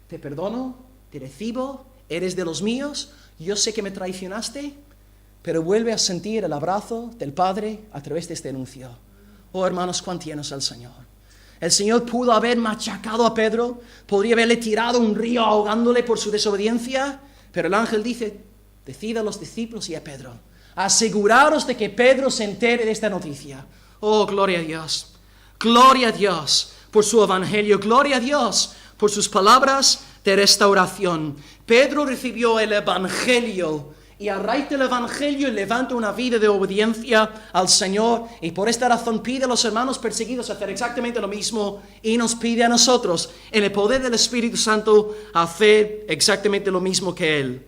Te perdono, te recibo, eres de los míos, yo sé que me traicionaste, pero vuelve a sentir el abrazo del Padre a través de este anuncio. Oh, hermanos, cuán tierno es el Señor. El Señor pudo haber machacado a Pedro, podría haberle tirado un río ahogándole por su desobediencia, pero el ángel dice, decid a los discípulos y a Pedro, aseguraros de que Pedro se entere de esta noticia. Oh, gloria a Dios. Gloria a Dios por su evangelio. Gloria a Dios por sus palabras de restauración. Pedro recibió el evangelio y a raíz del evangelio levanta una vida de obediencia al Señor, y por esta razón pide a los hermanos perseguidos hacer exactamente lo mismo, y nos pide a nosotros en el poder del Espíritu Santo hacer exactamente lo mismo que Él.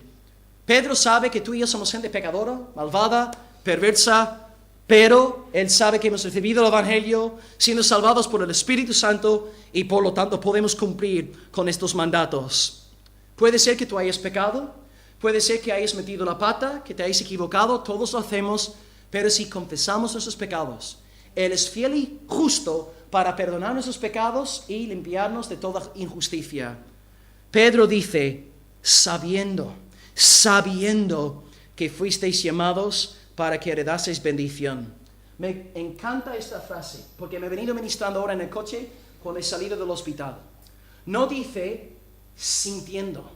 Pedro sabe que tú y yo somos gente pecadora, malvada, perversa, pero Él sabe que hemos recibido el evangelio, siendo salvados por el Espíritu Santo, y por lo tanto podemos cumplir con estos mandatos. Puede ser que tú hayas pecado, puede ser que hayas metido la pata, que te hayas equivocado, todos lo hacemos, pero si confesamos nuestros pecados, Él es fiel y justo para perdonar nuestros pecados y limpiarnos de toda injusticia. Pedro dice, sabiendo que fuisteis llamados para que heredaseis bendición. Me encanta esta frase, porque me he venido ministrando ahora en el coche cuando he salido del hospital. No dice sintiendo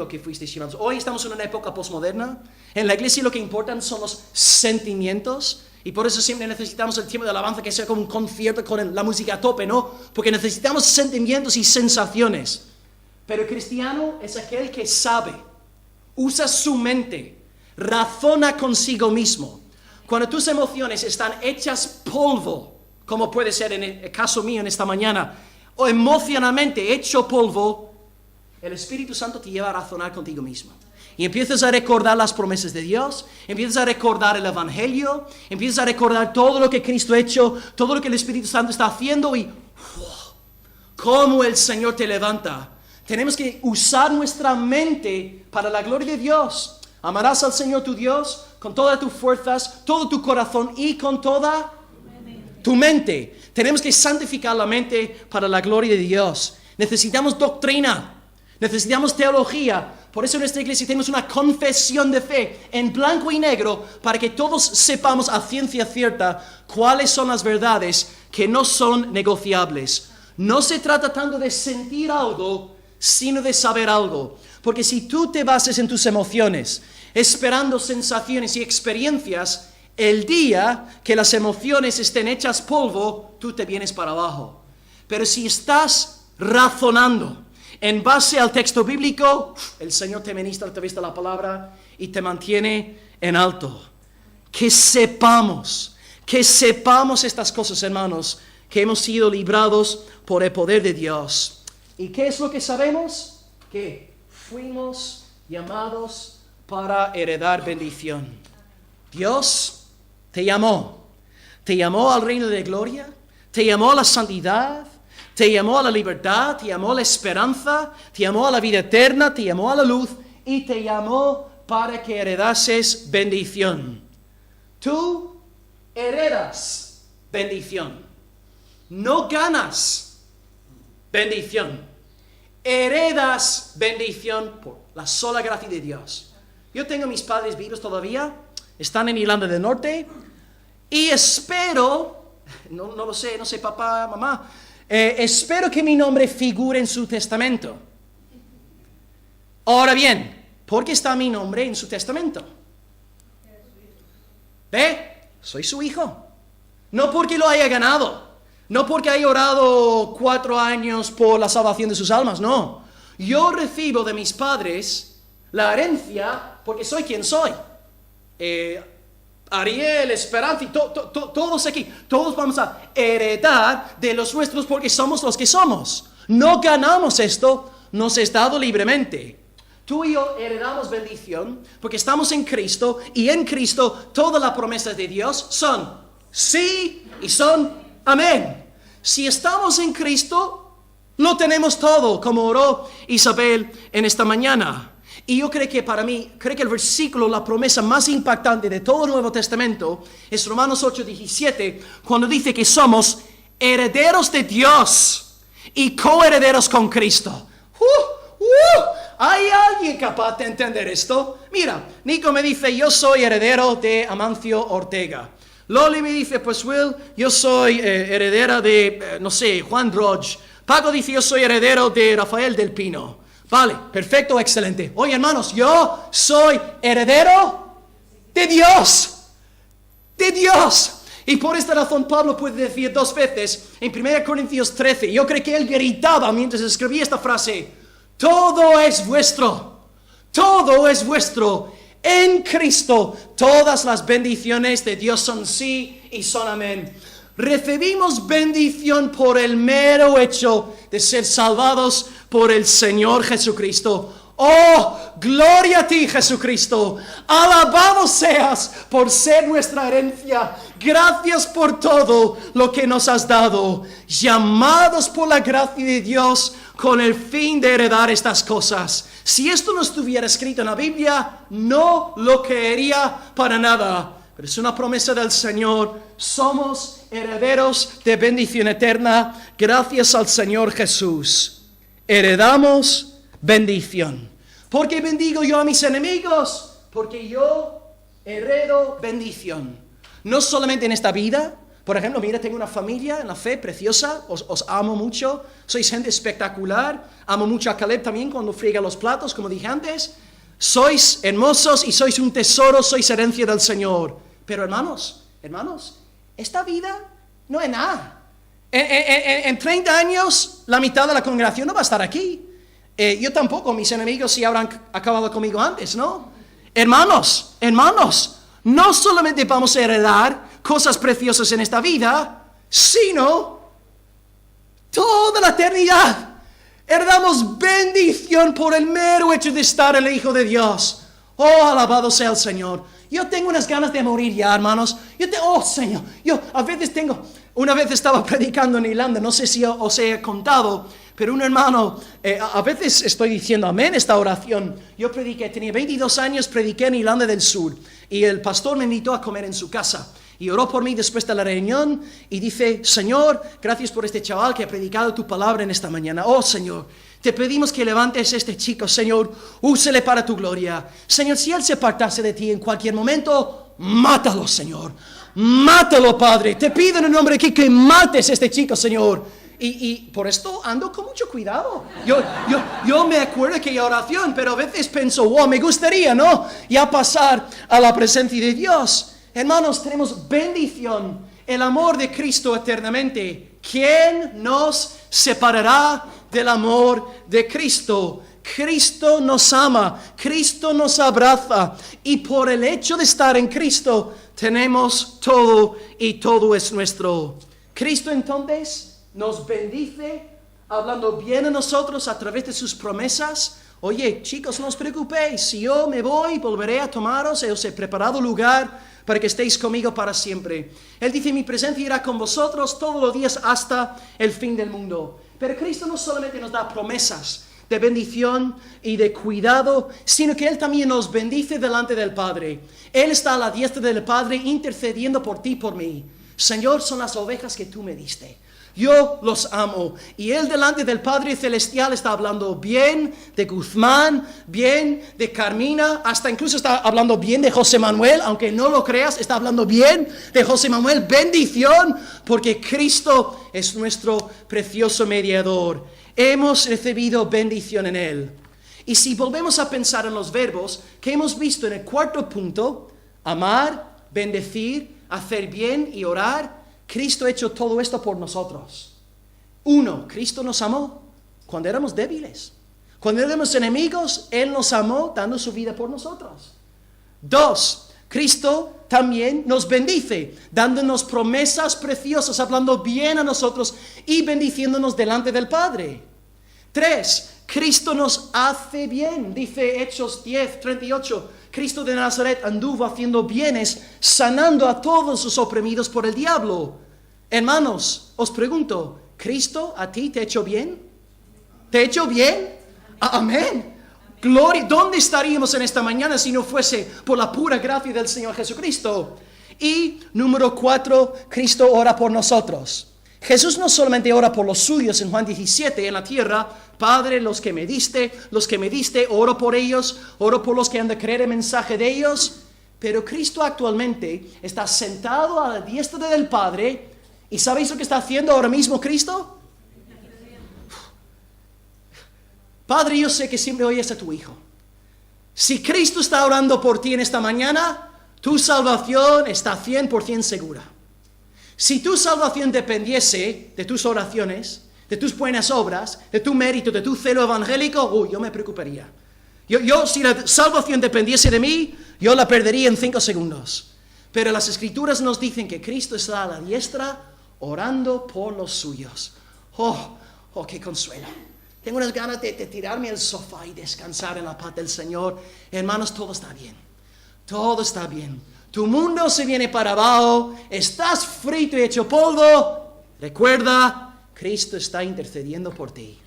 que fuisteis llamados. Hoy estamos en una época posmoderna. En la iglesia lo que importan son los sentimientos, y por eso siempre necesitamos el tiempo de alabanza que sea como un concierto con la música a tope, ¿no? Porque necesitamos sentimientos y sensaciones. Pero el cristiano es aquel que sabe, usa su mente, razona consigo mismo. Cuando tus emociones están hechas polvo, como puede ser en el caso mío en esta mañana, o emocionalmente hecho polvo, el Espíritu Santo te lleva a razonar contigo mismo. Y empiezas a recordar las promesas de Dios, empiezas a recordar el evangelio, empiezas a recordar todo lo que Cristo ha hecho, todo lo que el Espíritu Santo está haciendo, y cómo el Señor te levanta. Tenemos que usar nuestra mente para la gloria de Dios. Amarás al Señor tu Dios con todas tus fuerzas, todo tu corazón y con toda tu mente. Tenemos que santificar la mente para la gloria de Dios. Necesitamos doctrina. Necesitamos teología. Por eso en nuestra iglesia tenemos una confesión de fe en blanco y negro para que todos sepamos a ciencia cierta cuáles son las verdades que no son negociables. No se trata tanto de sentir algo, sino de saber algo. Porque si tú te basas en tus emociones, esperando sensaciones y experiencias, el día que las emociones estén hechas polvo, tú te vienes para abajo. Pero si estás razonando en base al texto bíblico, el Señor te ministra a través de la palabra y te mantiene en alto. Que sepamos estas cosas, hermanos, que hemos sido librados por el poder de Dios. ¿Y qué es lo que sabemos? Que fuimos llamados para heredar bendición. Dios te llamó al reino de gloria, te llamó a la santidad, te llamó a la libertad, te llamó a la esperanza, te llamó a la vida eterna, te llamó a la luz y te llamó para que heredases bendición. Tú heredas bendición. No ganas bendición. Heredas bendición por la sola gracia de Dios. Yo tengo mis padres vivos todavía, están en Irlanda del Norte, y espero, no lo sé, no sé, papá, mamá, espero que mi nombre figure en su testamento. Ahora bien, ¿por qué está mi nombre en su testamento? ¿Ve? Soy su hijo. No porque lo haya ganado, no porque haya orado 4 años por la salvación de sus almas, no. Yo recibo de mis padres la herencia porque soy quien soy. Ariel, Esperanza y todos aquí, todos vamos a heredar de los nuestros porque somos los que somos. No ganamos esto, nos es dado libremente. Tú y yo heredamos bendición porque estamos en Cristo, y en Cristo todas las promesas de Dios son sí y son amén. Si estamos en Cristo, lo tenemos todo, como oró Isabel en esta mañana. Y yo creo que para mí, creo que el versículo, la promesa más impactante de todo el Nuevo Testamento es Romanos 8:17, cuando dice que somos herederos de Dios y coherederos con Cristo. ¿Hay alguien capaz de entender esto? Mira, Nico me dice, yo soy heredero de Amancio Ortega. Loli me dice, pues Will, yo soy heredera de, no sé, Juan Roig. Paco dice, yo soy heredero de Rafael del Pino. Vale, perfecto, excelente. Oye, hermanos, yo soy heredero de Dios. De Dios. Y por esta razón Pablo puede decir 2 veces en 1 Corintios 13, yo creo que él gritaba mientras escribía esta frase, todo es vuestro, en Cristo, todas las bendiciones de Dios son sí y son amén. Recibimos bendición por el mero hecho de ser salvados por el Señor Jesucristo. Oh, gloria a ti, Jesucristo. Alabado seas por ser nuestra herencia. Gracias por todo lo que nos has dado. Llamados por la gracia de Dios con el fin de heredar estas cosas. Si esto no estuviera escrito en la Biblia, no lo creería para nada. Pero es una promesa del Señor. Somos herederos de bendición eterna. Gracias al Señor Jesús. Heredamos bendición. ¿Por qué bendigo yo a mis enemigos? Porque yo heredo bendición. No solamente en esta vida. Por ejemplo, mira, tengo una familia en la fe preciosa. Os amo mucho. Sois gente espectacular. Amo mucho a Caleb también cuando friega los platos, como dije antes. Sois hermosos y sois un tesoro. Sois herencia del Señor. Pero hermanos, esta vida no es nada. En 30 años, la mitad de la congregación no va a estar aquí. Yo tampoco, mis enemigos sí habrán acabado conmigo antes, ¿no? Hermanos, no solamente vamos a heredar cosas preciosas en esta vida, sino toda la eternidad. Heredamos bendición por el mero hecho de estar el Hijo de Dios. Oh, alabado sea el Señor. Yo tengo unas ganas de morir ya, hermanos. Oh, Señor, una vez estaba predicando en Irlanda, no sé si os he contado, pero un hermano, a veces estoy diciendo amén esta oración. Yo prediqué, tenía 22 años, prediqué en Irlanda del Sur. Y el pastor me invitó a comer en su casa. Y oró por mí después de la reunión y dice, Señor, gracias por este chaval que ha predicado tu palabra en esta mañana. Oh, Señor, te pedimos que levantes a este chico, Señor, úsele para tu gloria. Señor, si él se apartase de ti en cualquier momento, mátalo, Señor. Mátalo, Padre. Te pido en el nombre de que mates a este chico, Señor. Y por esto ando con mucho cuidado. Yo me acuerdo que hay oración, pero a veces pienso, wow, me gustaría, ¿no? Ya pasar a la presencia de Dios. Hermanos, tenemos bendición, el amor de Cristo eternamente. ¿Quién nos separará del amor de Cristo? Cristo nos ama, Cristo nos abraza. Y por el hecho de estar en Cristo, tenemos todo y todo es nuestro. Cristo entonces nos bendice, hablando bien a nosotros a través de sus promesas. Oye, chicos, no os preocupéis, si yo me voy, volveré a tomaros, os he preparado lugar para que estéis conmigo para siempre. Él dice, mi presencia irá con vosotros todos los días hasta el fin del mundo. Pero Cristo no solamente nos da promesas de bendición y de cuidado, sino que Él también nos bendice delante del Padre. Él está a la diestra del Padre intercediendo por ti y por mí. Señor, son las ovejas que tú me diste. Yo los amo. Y Él delante del Padre Celestial está hablando bien de Guzmán, bien de Carmina, hasta incluso está hablando bien de José Manuel, aunque no lo creas, está hablando bien de José Manuel. Bendición, porque Cristo es nuestro precioso mediador. Hemos recibido bendición en Él. Y si volvemos a pensar en los verbos que hemos visto en el 4º punto, amar, bendecir, hacer bien y orar, Cristo ha hecho todo esto por nosotros. 1, Cristo nos amó cuando éramos débiles. Cuando éramos enemigos, Él nos amó dando su vida por nosotros. 2, Cristo también nos bendice, dándonos promesas preciosas, hablando bien a nosotros y bendiciéndonos delante del Padre. 3, Cristo nos hace bien, dice Hechos 10:38. Cristo de Nazaret anduvo haciendo bienes, sanando a todos los oprimidos por el diablo. Hermanos, os pregunto, ¿Cristo a ti te ha hecho bien? ¿Te ha hecho bien? Amén. Gloria. ¿Dónde estaríamos en esta mañana si no fuese por la pura gracia del Señor Jesucristo? Y número 4, Cristo ora por nosotros. Jesús no solamente ora por los suyos en Juan 17 en la tierra. Padre, los que me diste, oro por ellos, oro por los que han de creer el mensaje de ellos. Pero Cristo actualmente está sentado a la diestra del Padre. ¿Y sabéis lo que está haciendo ahora mismo Cristo? Padre, yo sé que siempre oyes a tu Hijo. Si Cristo está orando por ti en esta mañana, tu salvación está 100% segura. Si tu salvación dependiese de tus oraciones, de tus buenas obras, de tu mérito, de tu celo evangélico, yo me preocuparía. Yo, si la salvación dependiese de mí, yo la perdería en 5 segundos. Pero las Escrituras nos dicen que Cristo está a la diestra orando por los suyos. Oh, qué consuelo. Tengo unas ganas de tirarme al sofá y descansar en la paz del Señor. Hermanos, todo está bien. Todo está bien. Tu mundo se viene para abajo. Estás frito y hecho polvo. Recuerda, Cristo está intercediendo por ti.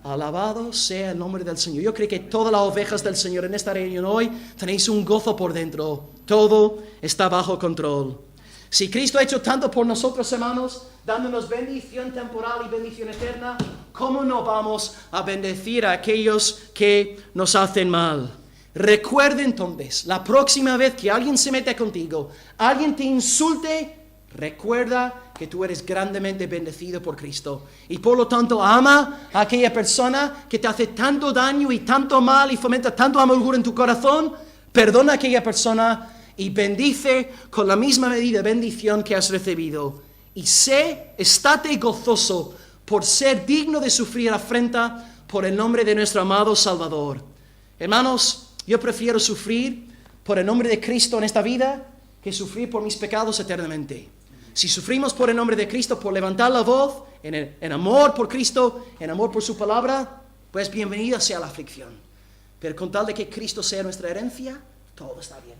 Alabado sea el nombre del Señor. Yo creo que todas las ovejas del Señor en esta reunión hoy tenéis un gozo por dentro. Todo está bajo control. Si Cristo ha hecho tanto por nosotros, hermanos, dándonos bendición temporal y bendición eterna, ¿cómo no vamos a bendecir a aquellos que nos hacen mal? Recuerda entonces, la próxima vez que alguien se mete contigo, alguien te insulte, recuerda que tú eres grandemente bendecido por Cristo. Y por lo tanto, ama a aquella persona que te hace tanto daño y tanto mal y fomenta tanto amargura en tu corazón. Perdona a aquella persona y bendice con la misma medida de bendición que has recibido. Y estate gozoso por ser digno de sufrir afrenta por el nombre de nuestro amado Salvador. Hermanos, yo prefiero sufrir por el nombre de Cristo en esta vida que sufrir por mis pecados eternamente. Si sufrimos por el nombre de Cristo, por levantar la voz, en amor por Cristo, en amor por su palabra, pues bienvenida sea la aflicción. Pero con tal de que Cristo sea nuestra herencia, todo está bien.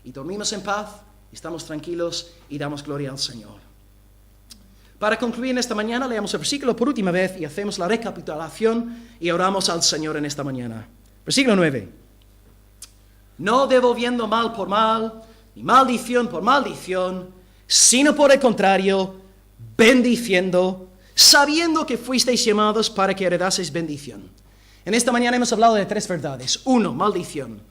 Y dormimos en paz, estamos tranquilos y damos gloria al Señor. Para concluir en esta mañana, leamos el versículo por última vez y hacemos la recapitulación y oramos al Señor en esta mañana. Versículo 9. No devolviendo mal por mal, ni maldición por maldición, sino por el contrario, bendiciendo, sabiendo que fuisteis llamados para que heredaseis bendición. En esta mañana hemos hablado de 3 verdades. 1, maldición.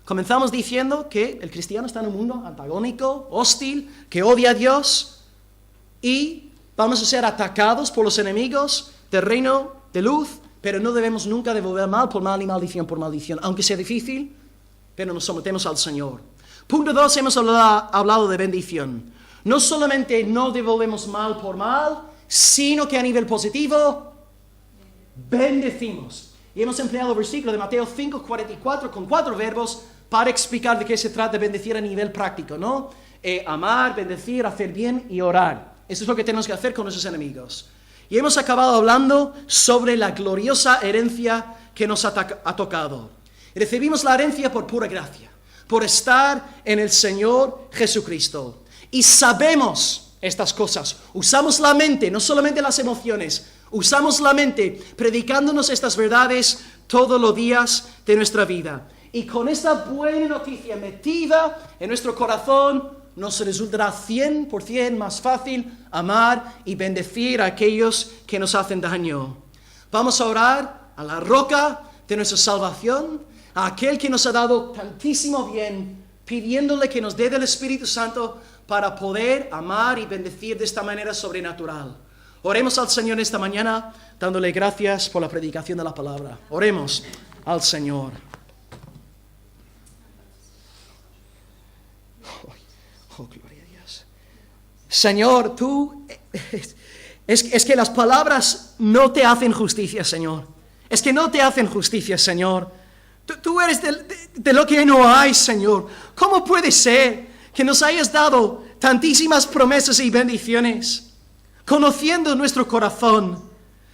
Comenzamos diciendo que el cristiano está en un mundo antagónico, hostil, que odia a Dios, y vamos a ser atacados por los enemigos del reino de luz, pero no debemos nunca devolver mal por mal y maldición por maldición, aunque sea difícil, pero nos sometemos al Señor. Punto 2, hemos hablado de bendición. No solamente no devolvemos mal por mal, sino que a nivel positivo, bendecimos. Y hemos empleado el versículo de Mateo 5:44 con 4 verbos para explicar de qué se trata de bendecir a nivel práctico, ¿no? Amar, bendecir, hacer bien y orar. Eso es lo que tenemos que hacer con nuestros enemigos. Y hemos acabado hablando sobre la gloriosa herencia que nos ha tocado. Recibimos la herencia por pura gracia, por estar en el Señor Jesucristo. Y sabemos estas cosas. Usamos la mente, no solamente las emociones. Usamos la mente predicándonos estas verdades todos los días de nuestra vida. Y con esta buena noticia metida en nuestro corazón, nos resultará 100% más fácil amar y bendecir a aquellos que nos hacen daño. Vamos a orar a la roca de nuestra salvación, a aquel que nos ha dado tantísimo bien, pidiéndole que nos dé del Espíritu Santo para poder amar y bendecir de esta manera sobrenatural. Oremos al Señor esta mañana, dándole gracias por la predicación de la palabra. Oremos al Señor. Oh, gloria a Dios. Señor, tú, es que las palabras no te hacen justicia, Señor. Es que no te hacen justicia, Señor. Tú eres de lo que no hay, Señor. ¿Cómo puede ser que nos hayas dado tantísimas promesas y bendiciones, conociendo nuestro corazón?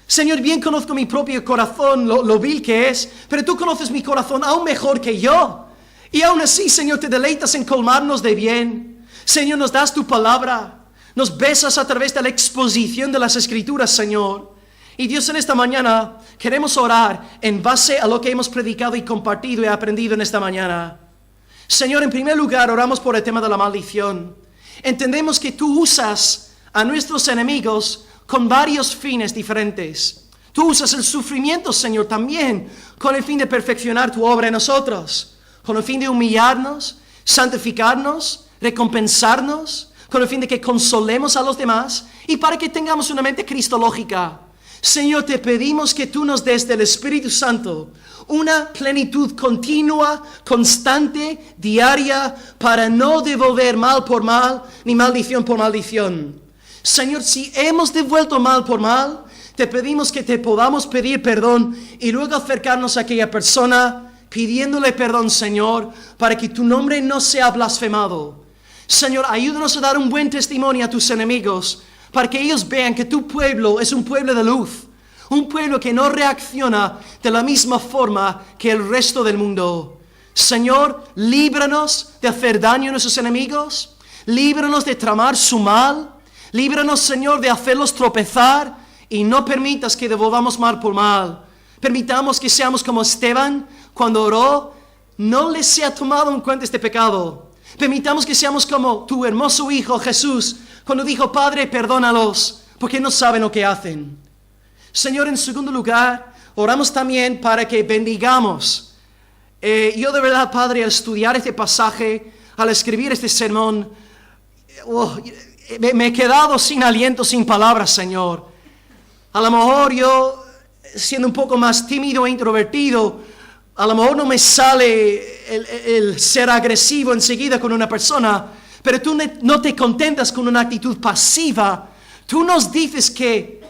Señor, bien conozco mi propio corazón, lo vil que es, pero tú conoces mi corazón aún mejor que yo. Y aún así, Señor, te deleitas en colmarnos de bien. Señor, nos das tu palabra, nos besas a través de la exposición de las Escrituras, Señor. Y Dios, en esta mañana queremos orar en base a lo que hemos predicado y compartido y aprendido en esta mañana. Señor, en primer lugar, oramos por el tema de la maldición. Entendemos que tú usas a nuestros enemigos con varios fines diferentes. Tú usas el sufrimiento, Señor, también con el fin de perfeccionar tu obra en nosotros, con el fin de humillarnos, santificarnos, recompensarnos, con el fin de que consolemos a los demás y para que tengamos una mente cristológica. Señor, te pedimos que tú nos des del Espíritu Santo una plenitud continua, constante, diaria, para no devolver mal por mal, ni maldición por maldición. Señor, si hemos devuelto mal por mal, te pedimos que te podamos pedir perdón y luego acercarnos a aquella persona pidiéndole perdón, Señor, para que tu nombre no sea blasfemado. Señor, ayúdanos a dar un buen testimonio a tus enemigos, para que ellos vean que tu pueblo es un pueblo de luz, un pueblo que no reacciona de la misma forma que el resto del mundo. Señor, líbranos de hacer daño a nuestros enemigos, líbranos de tramar su mal, líbranos, Señor, de hacerlos tropezar y no permitas que devolvamos mal por mal. Permitamos que seamos como Esteban cuando oró, no les sea tomado en cuenta este pecado. Permitamos que seamos como tu hermoso Hijo Jesús cuando dijo, Padre, perdónalos porque no saben lo que hacen. Señor, en segundo lugar, oramos también para que bendigamos. Yo de verdad, Padre, al estudiar este pasaje, al escribir este sermón, me he quedado sin aliento, sin palabras, Señor. A lo mejor yo, siendo un poco más tímido e introvertido, a lo mejor no me sale el ser agresivo enseguida con una persona, pero tú no te contentas con una actitud pasiva. Tú nos dices que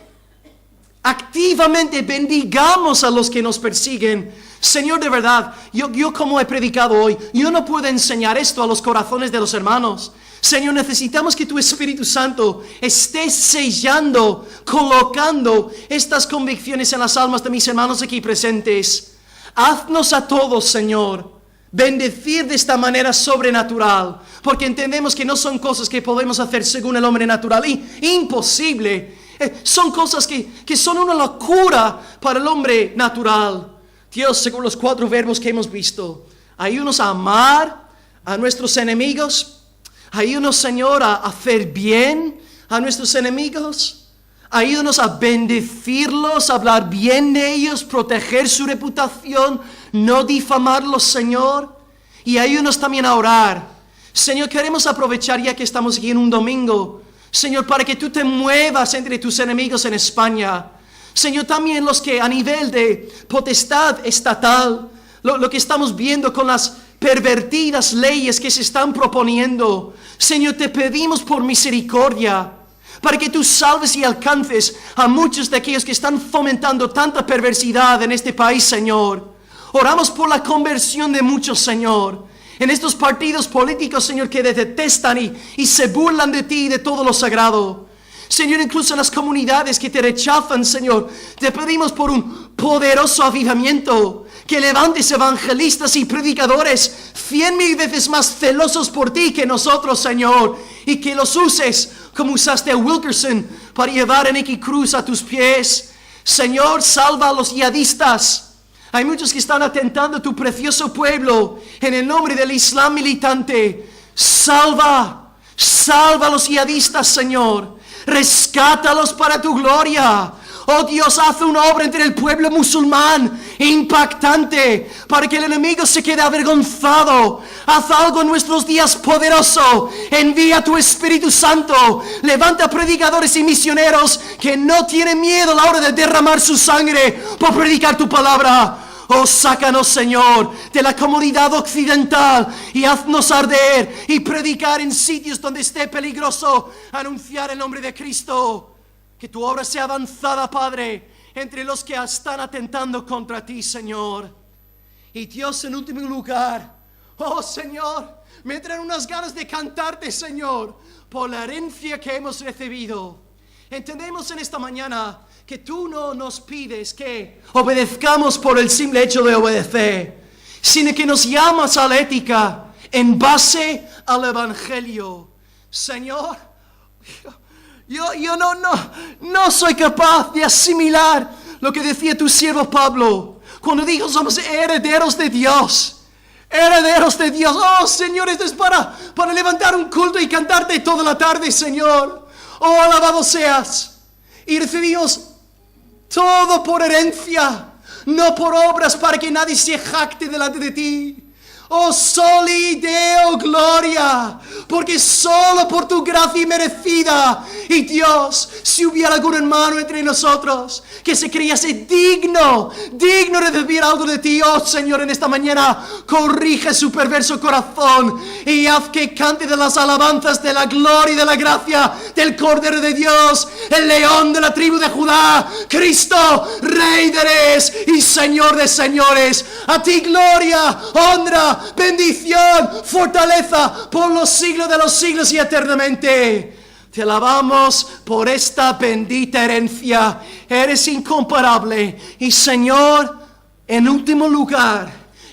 activamente bendigamos a los que nos persiguen. Señor, de verdad, yo como he predicado hoy, yo no puedo enseñar esto a los corazones de los hermanos. Señor, necesitamos que tu Espíritu Santo esté sellando, colocando estas convicciones en las almas de mis hermanos aquí presentes. Haznos a todos, Señor, bendecir de esta manera sobrenatural, porque entendemos que no son cosas que podemos hacer según el hombre natural. Imposible. Son cosas que son una locura para el hombre natural. Dios, según los 4 verbos que hemos visto, ayúdanos a amar a nuestros enemigos. Ayúdanos, Señor, a hacer bien a nuestros enemigos. Ayúdanos a bendecirlos, a hablar bien de ellos, proteger su reputación, no difamarlos, Señor. Y ayúdanos también a orar. Señor, queremos aprovechar ya que estamos aquí en un domingo, Señor, para que tú te muevas entre tus enemigos en España. Señor, también los que a nivel de potestad estatal, lo que estamos viendo con las pervertidas leyes que se están proponiendo. Señor, te pedimos por misericordia, para que tú salves y alcances a muchos de aquellos que están fomentando tanta perversidad en este país, Señor. Oramos por la conversión de muchos, Señor, en estos partidos políticos, Señor, que te detestan y se burlan de ti y de todo lo sagrado. Señor, incluso en las comunidades que te rechazan, Señor, te pedimos por un poderoso avivamiento, que levantes evangelistas y predicadores 100,000 veces más celosos por ti que nosotros, Señor, y que los uses como usaste a Wilkerson para llevar a Nicky Cruz a tus pies. Señor, salva a los yihadistas. Hay muchos que están atentando a tu precioso pueblo en el nombre del Islam militante. Salva a los yihadistas, Señor. Rescátalos para tu gloria. Oh Dios, haz una obra entre el pueblo musulmán impactante para que el enemigo se quede avergonzado. Haz algo en nuestros días poderoso. Envía tu Espíritu Santo. Levanta predicadores y misioneros que no tienen miedo a la hora de derramar su sangre por predicar tu palabra. Oh, sácanos, Señor, de la comodidad occidental y haznos arder y predicar en sitios donde esté peligroso, anunciar el nombre de Cristo. Que tu obra sea avanzada, Padre, entre los que están atentando contra ti, Señor. Y Dios, en último lugar, oh Señor, me traen unas ganas de cantarte, Señor, por la herencia que hemos recibido. Entendemos en esta mañana que tú no nos pides que obedezcamos por el simple hecho de obedecer, sino que nos llamas a la ética en base al Evangelio. Señor, yo no soy capaz de asimilar lo que decía tu siervo Pablo cuando dijo somos herederos de Dios. Herederos de Dios. Oh Señor, esto es para levantar un culto y cantarte toda la tarde, Señor. Oh, alabado seas. Y recibimos todo por herencia, no por obras para que nadie se jacte delante de ti. Oh soli Deo gloria, porque solo por tu gracia merecida. Y Dios, si hubiera algún hermano entre nosotros que se creyese digno de recibir algo de ti, oh Señor, en esta mañana, corrige su perverso corazón y haz que cante de las alabanzas de la gloria y de la gracia del Cordero de Dios, el león de la tribu de Judá, Cristo, Rey de Reyes y Señor de señores. A ti gloria, honra, bendición, fortaleza por los siglos de los siglos y eternamente. Te alabamos por esta bendita herencia. Eres incomparable. Y Señor, en último lugar,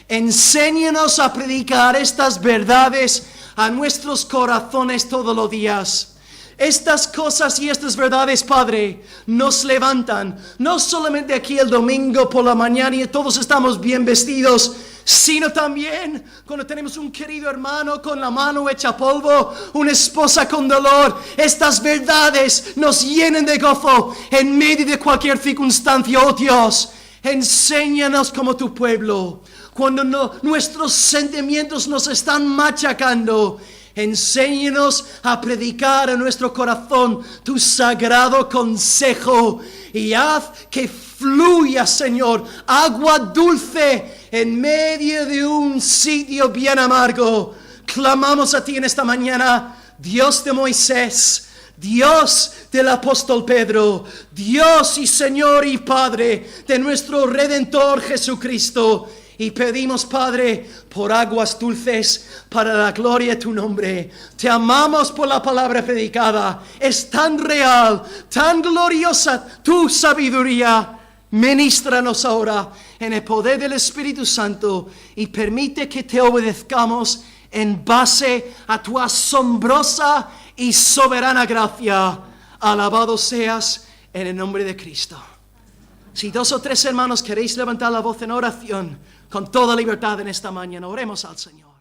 enséñanos a predicar estas verdades a nuestros corazones todos los días. Estas cosas y estas verdades, Padre, nos levantan, no solamente aquí el domingo por la mañana y todos estamos bien vestidos, sino también cuando tenemos un querido hermano con la mano hecha polvo, una esposa con dolor. Estas verdades nos llenan de gozo en medio de cualquier circunstancia. Oh Dios, enséñanos como tu pueblo, cuando nuestros sentimientos nos están machacando. Enséñanos a predicar a nuestro corazón tu sagrado consejo y haz que fluya, Señor, agua dulce en medio de un sitio bien amargo. Clamamos a ti en esta mañana, Dios de Moisés, Dios del apóstol Pedro, Dios y Señor y Padre de nuestro Redentor Jesucristo. Y pedimos, Padre, por aguas dulces para la gloria de tu nombre. Te amamos por la palabra predicada. Es tan real, tan gloriosa tu sabiduría. Ministranos ahora en el poder del Espíritu Santo y permite que te obedezcamos en base a tu asombrosa y soberana gracia. Alabado seas en el nombre de Cristo. Si 2 o 3 hermanos queréis levantar la voz en oración, con toda libertad en esta mañana, oremos al Señor.